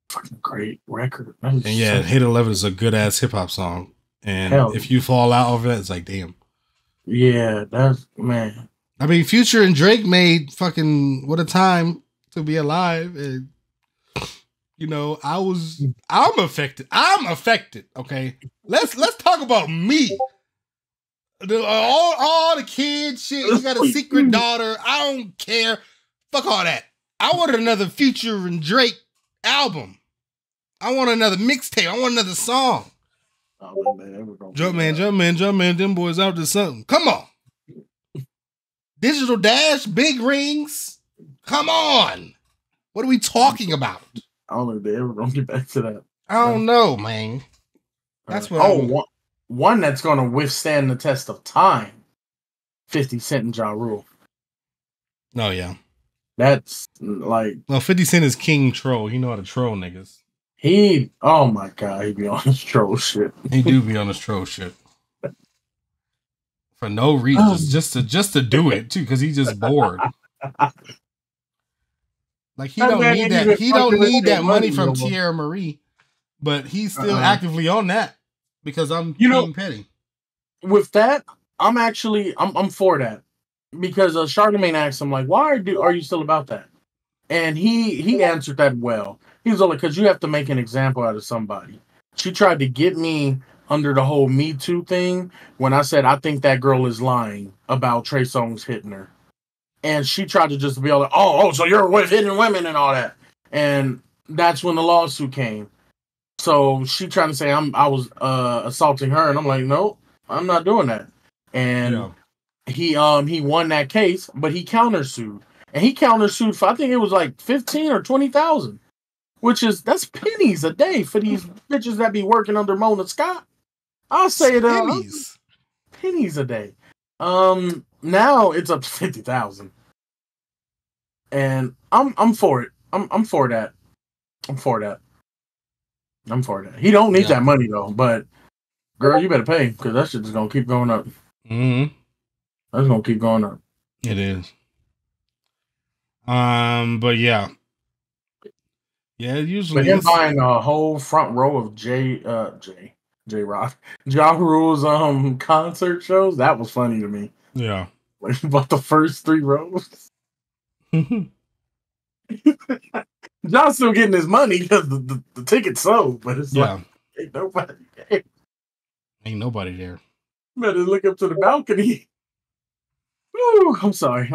Fucking great record.
And yeah, "Hate It or Love It" is a good ass hip hop song. And if you fall out over that, it's like, damn.
Yeah, that's, man.
I mean, Future and Drake made fucking What a Time to Be Alive. And, you know, I'm affected. Okay. Let's talk about me. All the kids shit. You got a secret daughter. I don't care. Fuck all that. I wanted another Future and Drake album. I want another mixtape. I want another song.
Oh, man,
jump man, them boys out to something. Come on. Digital Dash, big rings. Come on. What are we talking about?
I don't know if they ever gonna get back to that.
I don't know, man. That's what
one that's gonna withstand the test of time. 50 Cent and Ja Rule.
Oh yeah.
That's like,
well, 50 Cent is king troll. He know how to troll niggas.
Oh my God, he be on his troll shit.
He do be on his troll shit. For no reason. Just to do it too, because he's just bored. Like, he don't need that money from Tierra Marie, but he's still actively on that because I'm King Petty.
With that, I'm for that. Because Charlamagne asked him, like, why are you still about that? And he answered that well. He was like, because you have to make an example out of somebody. She tried to get me under the whole Me Too thing when I said I think that girl is lying about Trey Songz hitting her. And she tried to just be all like, oh, so you're with hitting women and all that. And that's when the lawsuit came. So she trying to say I was assaulting her, and I'm like, no, I'm not doing that. And he won that case, but he countersued. And he countersued for I think it was like 15 or 20,000, that's pennies a day for these bitches that be working under Mona Scott. I'll say it pennies a day. Now it's up to 50,000, and I'm for it. I'm for that. I'm for that. He don't need that money though, but girl, you better pay because that shit is gonna keep going up.
Mm-hmm.
That's gonna keep going up.
It is. But yeah, usually.
But him buying a whole front row of J Rock, Ja Rule's concert shows, that was funny to me.
Yeah,
like about the first 3 rows. John's still getting his money because the ticket's sold, but it's like ain't nobody there.
Ain't nobody there.
Better look up to the balcony. Ooh, I'm sorry.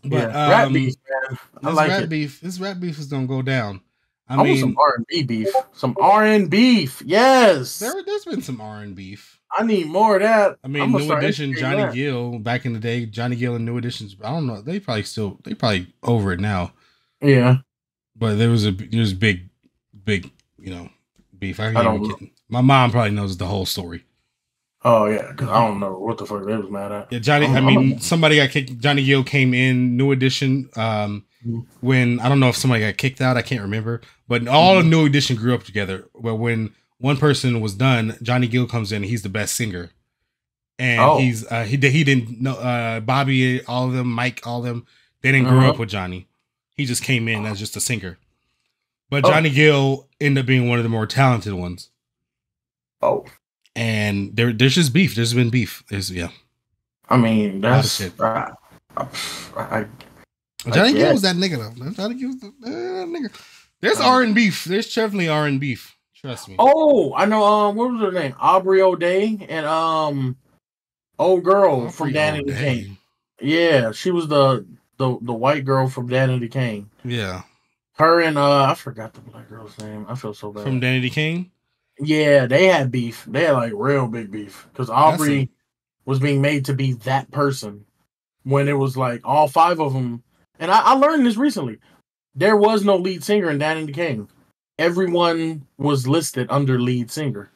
But
rap beef, man. I like it.
This rap beef is gonna go down.
I mean, some R&B beef. Some R&B beef. Yes.
There's been some R&B beef.
I need more of that.
I mean, New Edition, Johnny Gill, back in the day, Johnny Gill and New Editions. I don't know. They probably over it now.
Yeah.
But there's big, beef. My mom probably knows the whole story.
Oh yeah, because I don't know what the fuck they was mad at.
Yeah, somebody got kicked. Johnny Gill came in New Edition. When I don't know if somebody got kicked out, I can't remember. But all of New Edition grew up together. But when one person was done, Johnny Gill comes in. He's the best singer, and he didn't know Bobby, all of them, Mike, all of them. They didn't grow up with Johnny. He just came in as just a singer. But Johnny Gill ended up being one of the more talented ones.
Oh.
And there's just beef. There's been beef.
I mean, that's
shit. Johnny Gill was that nigga though. Johnny Gill was that nigga. There's R&B beef. There's definitely R&B beef. Trust me.
Oh, I know. What was her name? Aubrey O'Day and old girl from Danny the King. Yeah, she was the white girl from Danny the King.
Yeah.
Her and I forgot the black girl's name. I feel so bad.
From Danny the King?
Yeah, they had beef. They had like real big beef because Aubrey was being made to be that person when it was like all 5 of them. And I learned this recently. There was no lead singer in Danny the King. Everyone was listed under lead singer,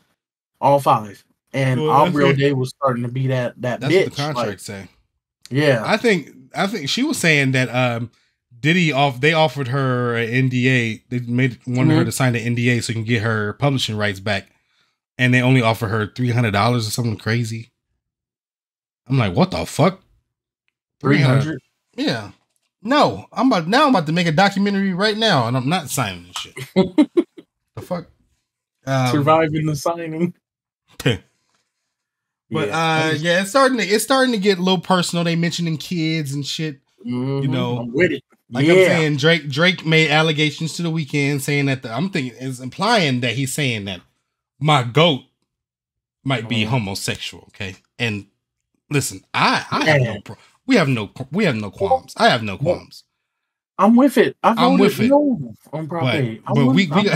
all 5. And Aubrey O'Day was starting to be that
that's
bitch.
What the contract say.
Yeah,
I think she was saying that Diddy they offered her an NDA. They wanted her to sign an NDA so you can get her publishing rights back, and they only offer her $300 or something crazy. I'm like, what the fuck?
300?
Yeah. No, I'm about to make a documentary right now, and I'm not signing this shit. The fuck?
Surviving the signing.
But it's starting to get a little personal. They mentioning kids and shit. You know,
I'm with it.
Like I'm saying, Drake made allegations to the weekend saying that I'm thinking is implying that he's saying that my GOAT might be homosexual. Okay, and listen, we have no qualms. I have no qualms.
I'm with it.
I'm with it.
No on Prop
but we got.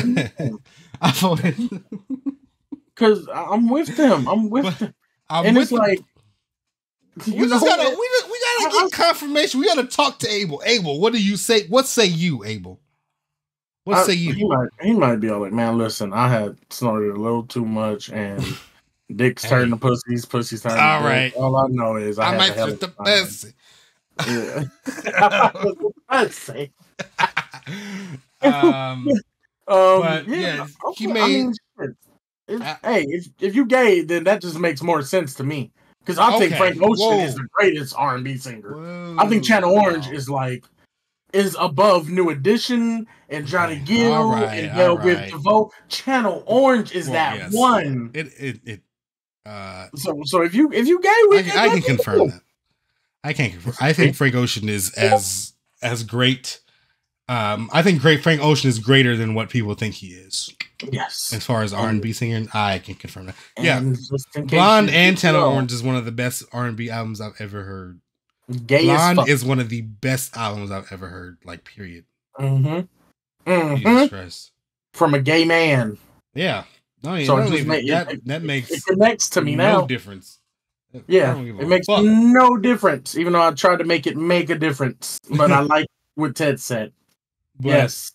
I voted
because I'm with them. I'm with them. And it's like
we gotta get confirmation. We gotta talk to Abel. Abel, what do you say? What say you, Abel? What say you?
He might be all like, man, listen, I had snorted a little too much and dicks turn to pussies turn to
all right.
Dick. All I know is I might just the best. Yeah.
But yeah, he made.
Hey, if you gay, then that just makes more sense to me. Because I think Frank Ocean is the greatest R&B singer. Whoa. I think Channel Orange is above New Edition and Johnny Gill and Hell with DeVoe. Channel Orange is one. So if you gay with
I can confirm that. I can't confirm. I think Frank Ocean is as great I think Great Frank Ocean is greater than what people think he is.
Yes.
As far as R&B singer, I can confirm that. Yeah.
Just in case
Blonde
you
and
didn't
Channel
know,
Orange is one of the best R&B albums I've ever heard.
gay as
Blonde
fuck.
is one of the best albums I've ever heard. Like, period.
Jesus
Christ.
From a gay man.
Yeah. No,
So
that
it
makes
connects to me
no
now.
difference.
Yeah, it makes no difference. Even though I tried to make it make a difference, but I like what Ted said.
But,
yes.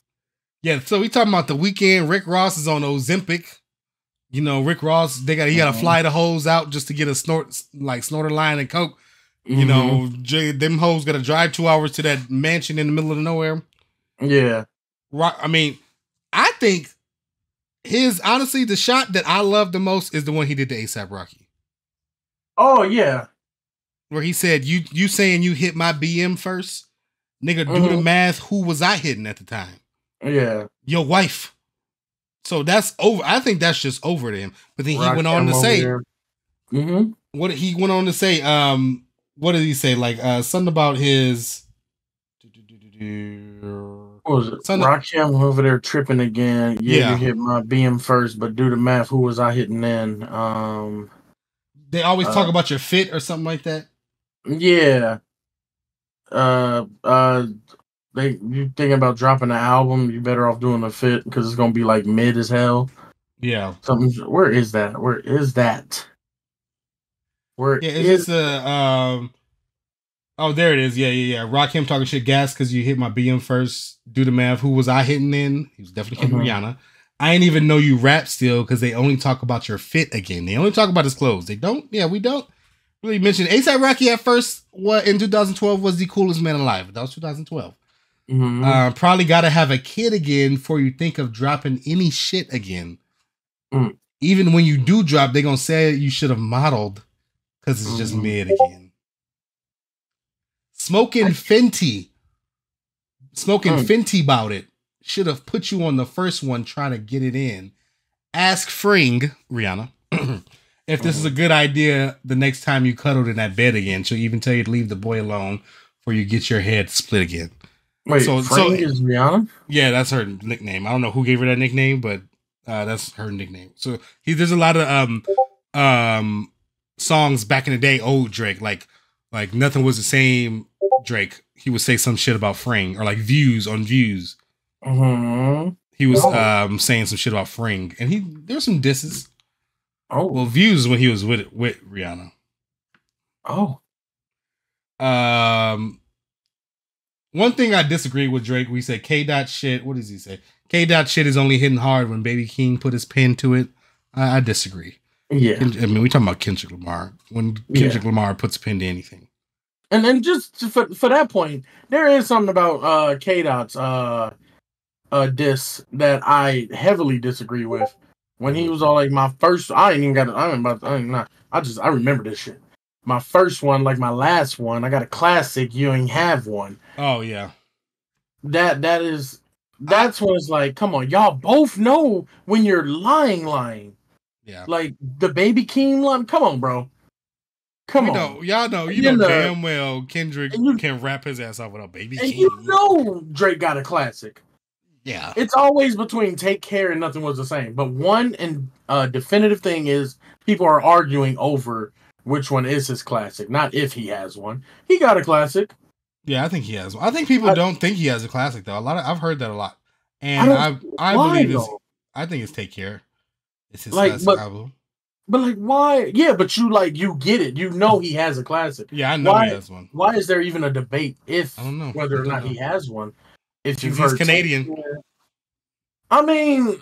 Yeah. So we talking about The Weeknd. Rick Ross is on Ozempic. You know, Rick Ross. He got to fly the hoes out just to get a snorter line and coke. You know, them hoes got to drive 2 hours to that mansion in the middle of nowhere.
Yeah.
I mean, I think honestly, the shot that I love the most is the one he did to A$AP Rocky.
Oh, yeah.
Where he said, you saying you hit my BM first? Nigga, do the math. Who was I hitting at the time?
Yeah.
Your wife. So that's over. I think that's just over to him. But then he went on to say, what he went on to say, what did he say? Like, something about his...
What was it? Rakim over there tripping again. Yeah, you hit my BM first, but do the math. Who was I hitting then?
They always talk about your fit or something like that.
Yeah. You thinking about dropping an album? You better off doing a fit because it's gonna be like mid as hell.
Yeah.
Where is that?
It's oh, there it is. Yeah. Rakim talking shit gas because you hit my BM first. Do the math. Who was I hitting in? He was definitely hitting Rihanna. I ain't even know you rap still because they only talk about your fit again. They only talk about his clothes. They don't. Yeah, we don't really mention A$AP Rocky at first. What in 2012 was the coolest man alive? That was 2012. Probably got to have a kid again before you think of dropping any shit again. Even when you do drop, they're gonna say you should have modeled because it's just mid again. Smoking Fenty about it. Should have put you on the first one trying to get it in. Ask Fring, Rihanna, if this is a good idea the next time you cuddled in that bed again. She'll even tell you to leave the boy alone before you get your head split again.
Wait, Fring is Rihanna?
Yeah, that's her nickname. I don't know who gave her that nickname, but that's her nickname. So there's a lot of songs back in the day, old Drake, like Nothing Was the Same Drake. He would say some shit about Fring, or like Views on Views. He was saying some shit about Fring, and there's some disses. Oh, well, Views is when he was with Rihanna.
Oh,
one thing I disagree with Drake. We say K. Dot shit. What does he say? K. Dot shit is only hitting hard when Baby King put his pen to it. I disagree.
Yeah,
I mean, we talking about Kendrick Lamar. When Kendrick Lamar puts a pen to anything.
And then just for that point, there is something about K. Dot's diss that I heavily disagree with. When he was all like, my first, I remember this shit. My first one, like my last one, I got a classic. You ain't have one.
Oh yeah,
that's when it's like, come on, y'all both know when you're lying.
Yeah,
like the Baby King line. Come on, bro. Come on,
y'all know, you know damn well Kendrick can rap his ass off without Baby King.
And you know Drake got a classic.
Yeah,
it's always between Take Care and Nothing Was the Same. But one and definitive thing is people are arguing over which one is his classic, not if he has one. He got a classic.
Yeah, I think he has one. I think people don't think he has a classic though. I've heard that a lot, and I believe I think it's Take Care. It's his classic album.
But like, why? Yeah, but you get it. You know he has a classic.
Yeah, I know he has one.
Why is there even a debate
I don't know
whether or not he has one? If you've
heard Canadian.
I mean,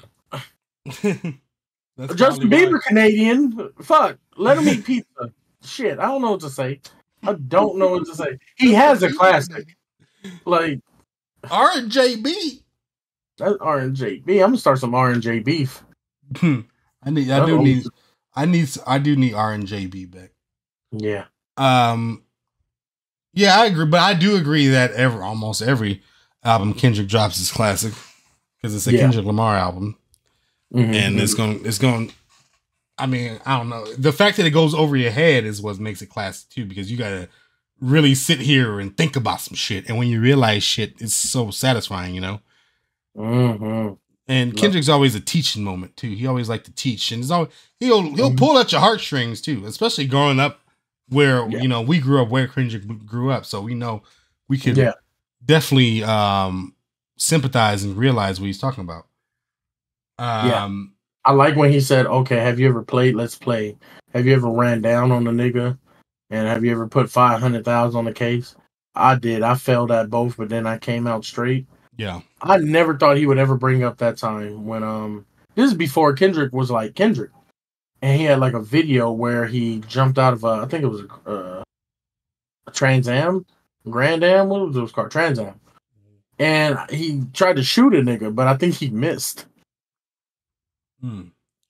Justin Bieber Canadian. Fuck. Let him eat pizza. Shit, I don't know what to say. I don't know what to say. He has a classic. Like
R&JB.
That's R&JB. I'm gonna start some R&J beef.
I do need R&JB back.
Yeah.
Yeah, I agree, but I do agree that almost every album Kendrick drops is classic because it's a Kendrick Lamar album, and it's going. I mean, I don't know. The fact that it goes over your head is what makes it classic too, because you gotta really sit here and think about some shit. And when you realize shit, it's so satisfying, you know?
Mm-hmm.
And Kendrick's always a teaching moment too. He always like to teach, and he'll pull at your heartstrings too, especially growing up where you know we grew up where Kendrick grew up, so we know we could definitely sympathize and realize what he's talking about.
I like when he said, "Okay, have you ever played Let's Play? Have you ever ran down on the nigga? And have you ever put 500,000 on the case?" I did. I failed at both, but then I came out straight.
Yeah.
I never thought he would ever bring up that time when this is before Kendrick was like Kendrick. And he had like a video where he jumped out of I think it was a Trans Am, Grand Am, what was it called? Trans Am. And he tried to shoot a nigga, but I think he missed.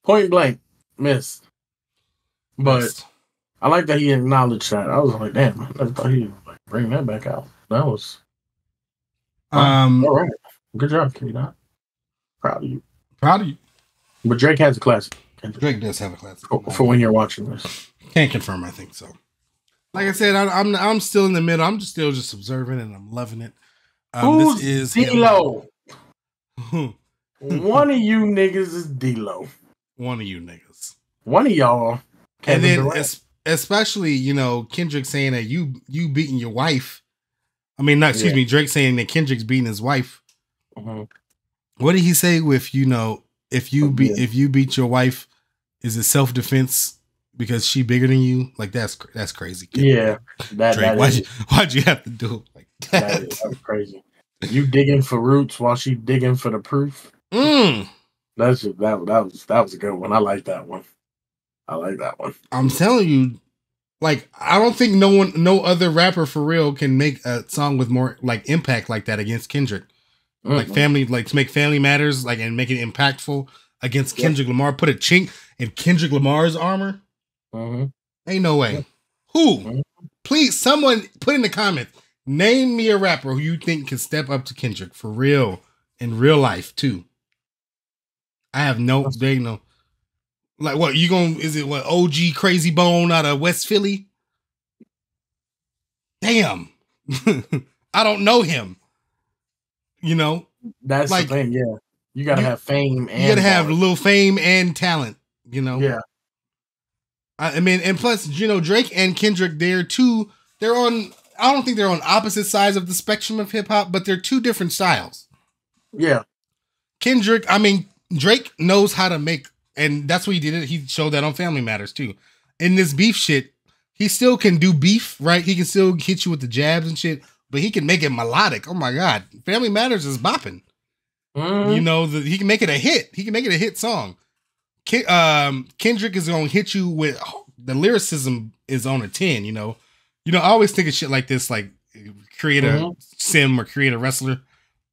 Point blank, missed. But I like that he acknowledged that. I was like, damn, I never thought he'd like bring that back out. That was all right. Good job, K-Dot. Proud of you.
Proud of you.
But Drake has a classic.
Drake does have a classic.
For when you're watching this.
Can't confirm, I think so. Like I said, I'm still in the middle. I'm still just observing and I'm loving it.
Who's this is D-Lo? One of you niggas is D-Lo.
One of you niggas.
One of y'all.
And then especially, you know, Kendrick saying that you beating your wife. I mean, not excuse me, Drake saying that Kendrick's beating his wife. What did he say with, you know, if you beat your wife, is it self-defense because she bigger than you? Like that's crazy.
Yeah.
Drake, why'd you have to do it like that?
That's crazy. You digging for roots while she digging for the proof. That was a good one. I like that one.
I'm telling you, like, I don't think no other rapper for real can make a song with more like impact like that against Kendrick. Like family, like to make Family Matters, like, and make it impactful against Kendrick Lamar. Put a chink in Kendrick Lamar's armor. Ain't no way. Who? Please, someone put in the comments. Name me a rapper who you think can step up to Kendrick for real in real life too. I have no. There ain't no. Like what you gonna? Is it what OG Crazy Bone out of West Philly? Damn, I don't know him. You know,
that's like, the thing. Yeah, you gotta have fame. And
you gotta have a little fame and talent. You know.
Yeah.
I mean, and plus, you know, Drake and Kendrick, they're on. I don't think they're on opposite sides of the spectrum of hip hop, but they're two different styles.
Yeah.
Drake knows how to make. And that's what he did. He showed that on Family Matters too. In this beef shit, he still can do beef, right? He can still hit you with the jabs and shit, but he can make it melodic. Oh my God. Family Matters is bopping. You know, he can make it a hit. He can make it a hit song. Kendrick is going to hit you with the lyricism is on a 10, you know. I always think of shit like this, like create a sim or create a wrestler.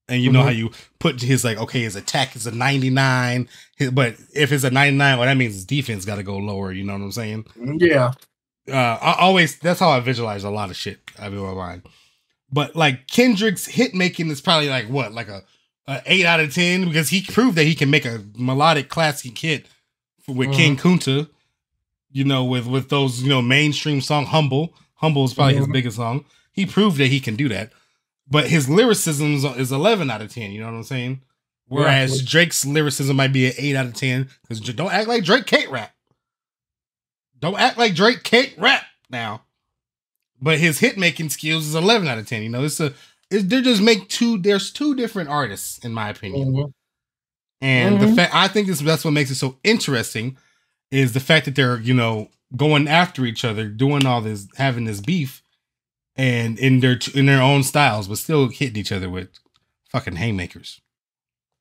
And you know how you put his, like, okay, his attack is a 99, but if it's a 99, well, that means his defense got to go lower. You know what I'm saying?
Yeah.
That's how I visualize a lot of shit. I mean, my mind. But like Kendrick's hit making is probably like what, like a 8 out of 10, because he proved that he can make a melodic classic hit with King Kunta. You know, with those, you know, mainstream song Humble. Humble is probably his biggest song. He proved that he can do that. But his lyricism is 11 out of 10. You know what I'm saying? Whereas Drake's lyricism might be an 8 out of 10. Because don't act like Drake can't rap. Don't act like Drake can't rap now. But his hit making skills is 11 out of 10. You know, there's two different artists in my opinion. And the fact, I think that's what makes it so interesting is the fact that they're, you know, going after each other, doing all this, having this beef. And in their own styles, but still hitting each other with fucking haymakers.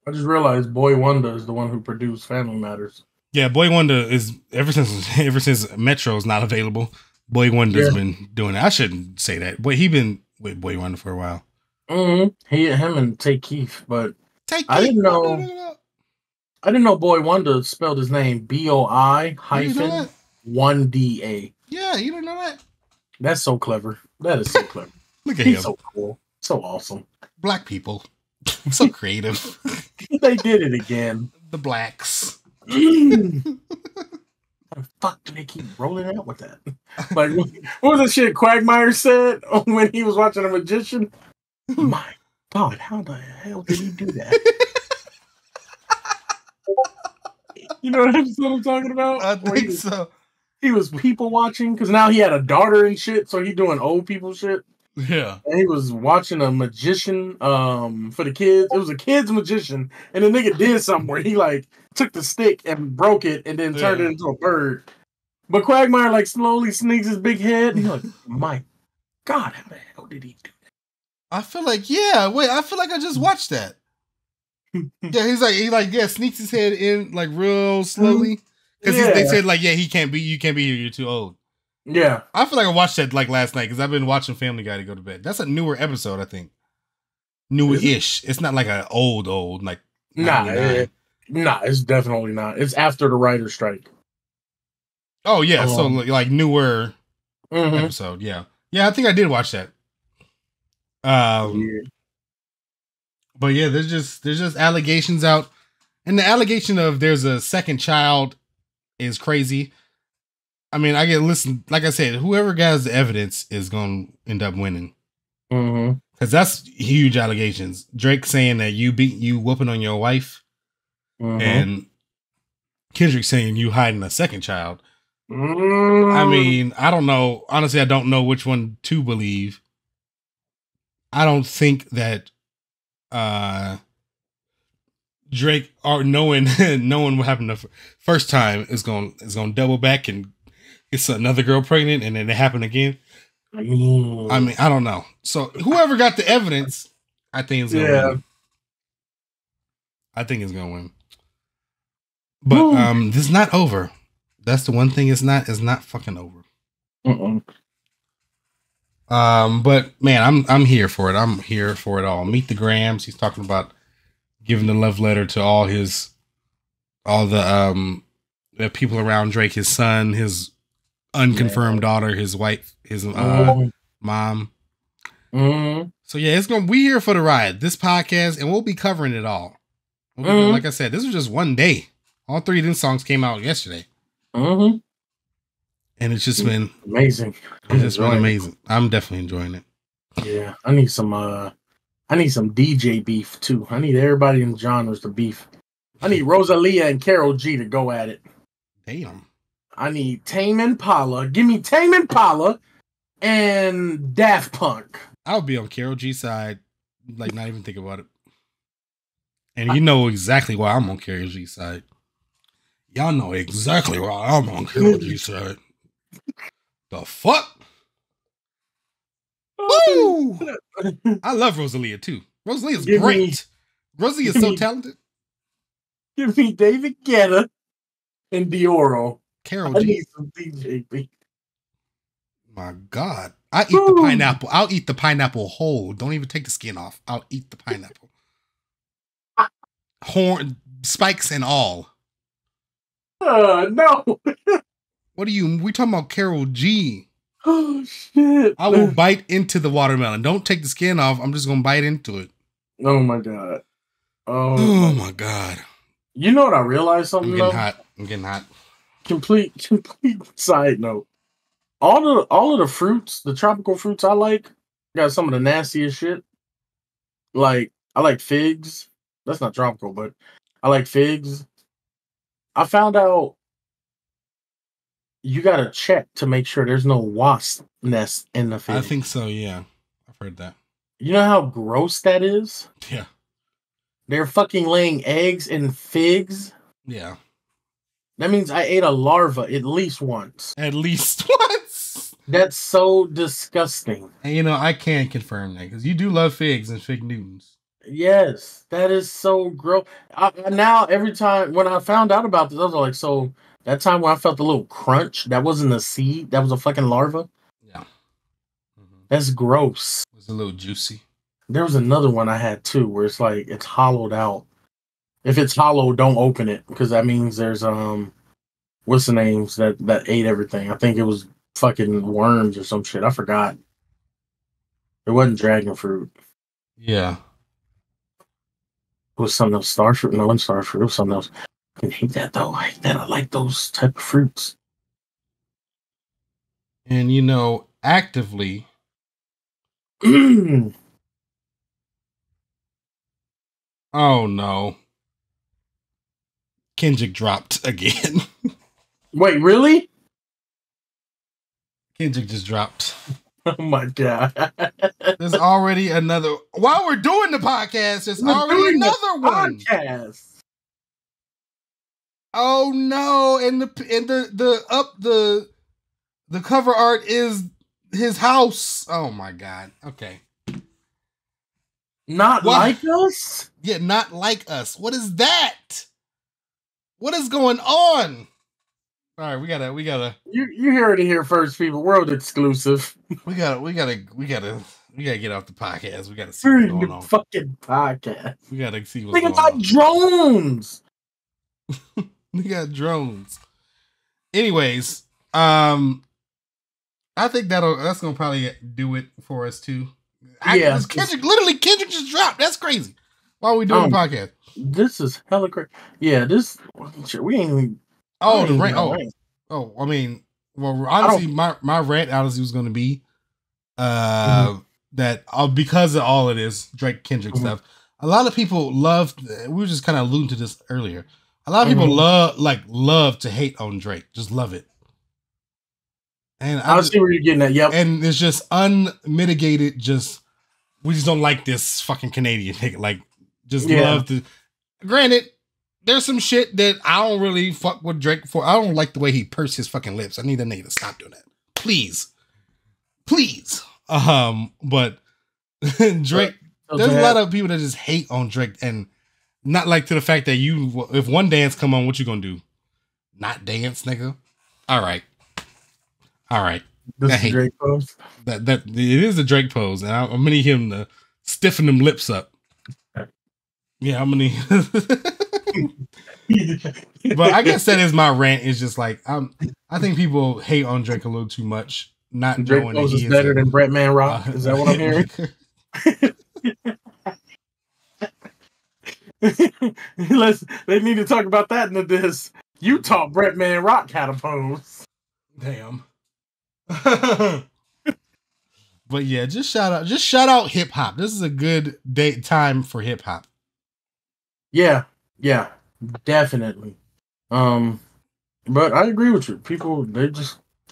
I just realized Boy Wonder is the one who produced Family Matters.
Yeah, Boy Wonder is ever since Metro is not available. Boy Wonder's been doing it. I shouldn't say that, but he been with Boy Wonder for a while.
Him and Tay Keith, but I didn't know Boy Wonder spelled his name BOI-1DA.
Yeah, you didn't know that.
That's so clever. That is so clever.
Look at him.
So cool. So awesome.
Black people. So creative.
They did it again.
The blacks.
How the fuck do they keep rolling out with that? Like, what was the shit Quagmire said when he was watching a magician? My God, how the hell did he do that? You know what episode I'm talking about?
I think so.
He was people watching because now he had a daughter and shit, so he doing old people shit.
Yeah.
And he was watching a magician for the kids. It was a kid's magician, and the nigga did something where he like took the stick and broke it and then turned it into a bird. But Quagmire like slowly sneaks his big head, and he's like, my God, how the hell did he do that?
I feel like, I feel like I just watched that. Yeah, he sneaks his head in like real slowly. Because they said like, you can't be here, you're too old.
Yeah.
I feel like I watched that like last night because I've been watching Family Guy to go to bed. That's a newer episode, I think. Newer-ish. It's not like an old, like.
Nah, it's definitely not. It's after the writer's strike.
Oh, yeah. So like newer episode. Yeah. Yeah, I think I did watch that. But yeah, there's just allegations out. And the allegation of there's a second child is crazy. I mean, like I said, whoever has the evidence is going to end up winning. Because that's huge allegations. Drake saying that you whooping on your wife. And Kendrick saying you hiding a second child. I mean, I don't know. Honestly, I don't know which one to believe. I don't think that Drake, or knowing what happened the first time, is going to double back and get another girl pregnant, and then it happened again. I mean, I don't know. So whoever got the evidence, I think is going to win. I think it's going to win. But this is not over. That's the one thing. It's not fucking over. But man, I'm here for it. I'm here for it all. Meet the Grams. He's talking about giving the love letter to all the people around Drake, his son, his unconfirmed daughter, his wife, his mom. So yeah, we here for the ride. This podcast, and we'll be covering it all. Like I said, this was just one day. All 3 of these songs came out yesterday. And it's just been
amazing.
It's just been amazing. I'm definitely enjoying it.
Yeah, I need some DJ beef too. I need everybody in the genres to beef. I need Rosalia and Karol G to go at it.
Damn.
I need Tame Impala. Give me Tame Impala and Daft Punk.
I'll be on Karol G's side, like not even think about it. And you know exactly why I'm on Karol G's side. Y'all know exactly why I'm on Karol G's side. The fuck? Woo! I love Rosalia too. Rosalia's great. Rosalia's so talented.
Give me David Guetta and Dioro.
Karol G.
I need some DJ beef.
My God. I eat the pineapple. I'll eat the pineapple whole. Don't even take the skin off. I'll eat the pineapple. Horn, spikes and all.
No.
What are you? We talking about Karol G.
Oh shit!
I will bite into the watermelon. Don't take the skin off. I'm just gonna bite into it.
Oh my God.
Oh my God.
You know what I realized something?
I'm getting hot.
Complete side note. All of the fruits, the tropical fruits I like, got some of the nastiest shit. Like I like figs. That's not tropical, but I like figs. I found out you gotta check to make sure there's no wasp nest in the fig.
I think so, yeah. I've heard that.
You know how gross that is?
Yeah.
They're fucking laying eggs in figs?
Yeah.
That means I ate a larva at least once.
At least once?
That's so disgusting.
And I can't confirm that because you do love figs and fig Newtons.
Yes, that is so gross. Now, every time when I found out about this, I was like, so that time when I felt a little crunch, that wasn't a seed, that was a fucking larva?
Yeah. Mm-hmm.
That's gross.
It was a little juicy.
There was another one I had too, where it's like, it's hollowed out. If it's hollow, don't open it, because that means there's, what's the names that ate everything? I think it was fucking worms or some shit. I forgot. It wasn't dragon fruit.
Yeah.
It was something else. Star fruit. No, it wasn't star fruit. It was something else. I hate that though. I hate that. I like those type of fruits.
And you know, actively. Oh no. Kendrick dropped again.
Wait, really?
Kendrick just dropped.
Oh my god.
There's already another. While we're doing the podcast, there's already another one.
Podcast.
Oh no! And the cover art is his house. Oh my god. Okay.
Not like us?
Yeah, not like us. What is that? What is going on? All right, we gotta.
You heard it here first, people. World exclusive.
We gotta get off the podcast. We gotta see what's going on.
Fucking podcast.
We gotta see what's going
on. Drones.
We got drones. Anyways, I think that's gonna probably do it for us too. Kendrick just dropped. That's crazy. Why are we doing the podcast?
This is hella crazy. Yeah, we ain't even.
Oh, the rant. Oh, I mean, well, honestly, my rant honestly was going to be that because of all of this Drake Kendrick stuff, a lot of people love. We were just kind of alluding to this earlier. A lot of people love to hate on Drake, just love it. And
I see where you're getting at. Yep.
And it's just unmitigated. We just don't like this fucking Canadian nigga. Like, love to. Granted, there's some shit that I don't really fuck with Drake for. I don't like the way he pursed his fucking lips. I need that nigga to stop doing that. Please. But Drake, there's a lot of people that just hate on Drake and not like to the fact that if one dance come on, what you gonna do? Not dance, nigga? All right.
This is a Drake pose?
That it is a Drake pose, and I'm gonna need him to stiffen them lips up. Yeah, I'm gonna need. But I guess that is my rant. Is just like I think people hate on Drake a little too much. Not
Drake
knowing
pose is better than Bretman Rock. Is that what I'm hearing? They need to talk about that in this. You taught Bretman Rock how to pose.
Damn. But yeah, just shout out hip hop. This is a good time for hip hop.
Yeah, definitely. But I agree with you. People they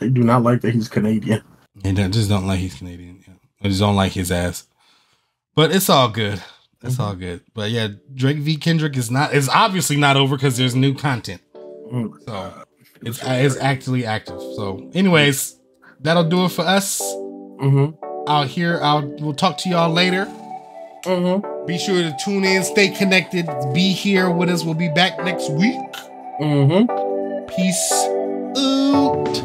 do not like that he's Canadian.
They just don't like he's Canadian. Yeah. They just don't like his ass. But it's all good. It's all good. But yeah, Drake v. Kendrick is obviously not over because there's new content. So it's actually active. So anyways, that'll do it for us. We'll talk to y'all later. Be sure to tune in, stay connected, be here with us. We'll be back next week. Peace out.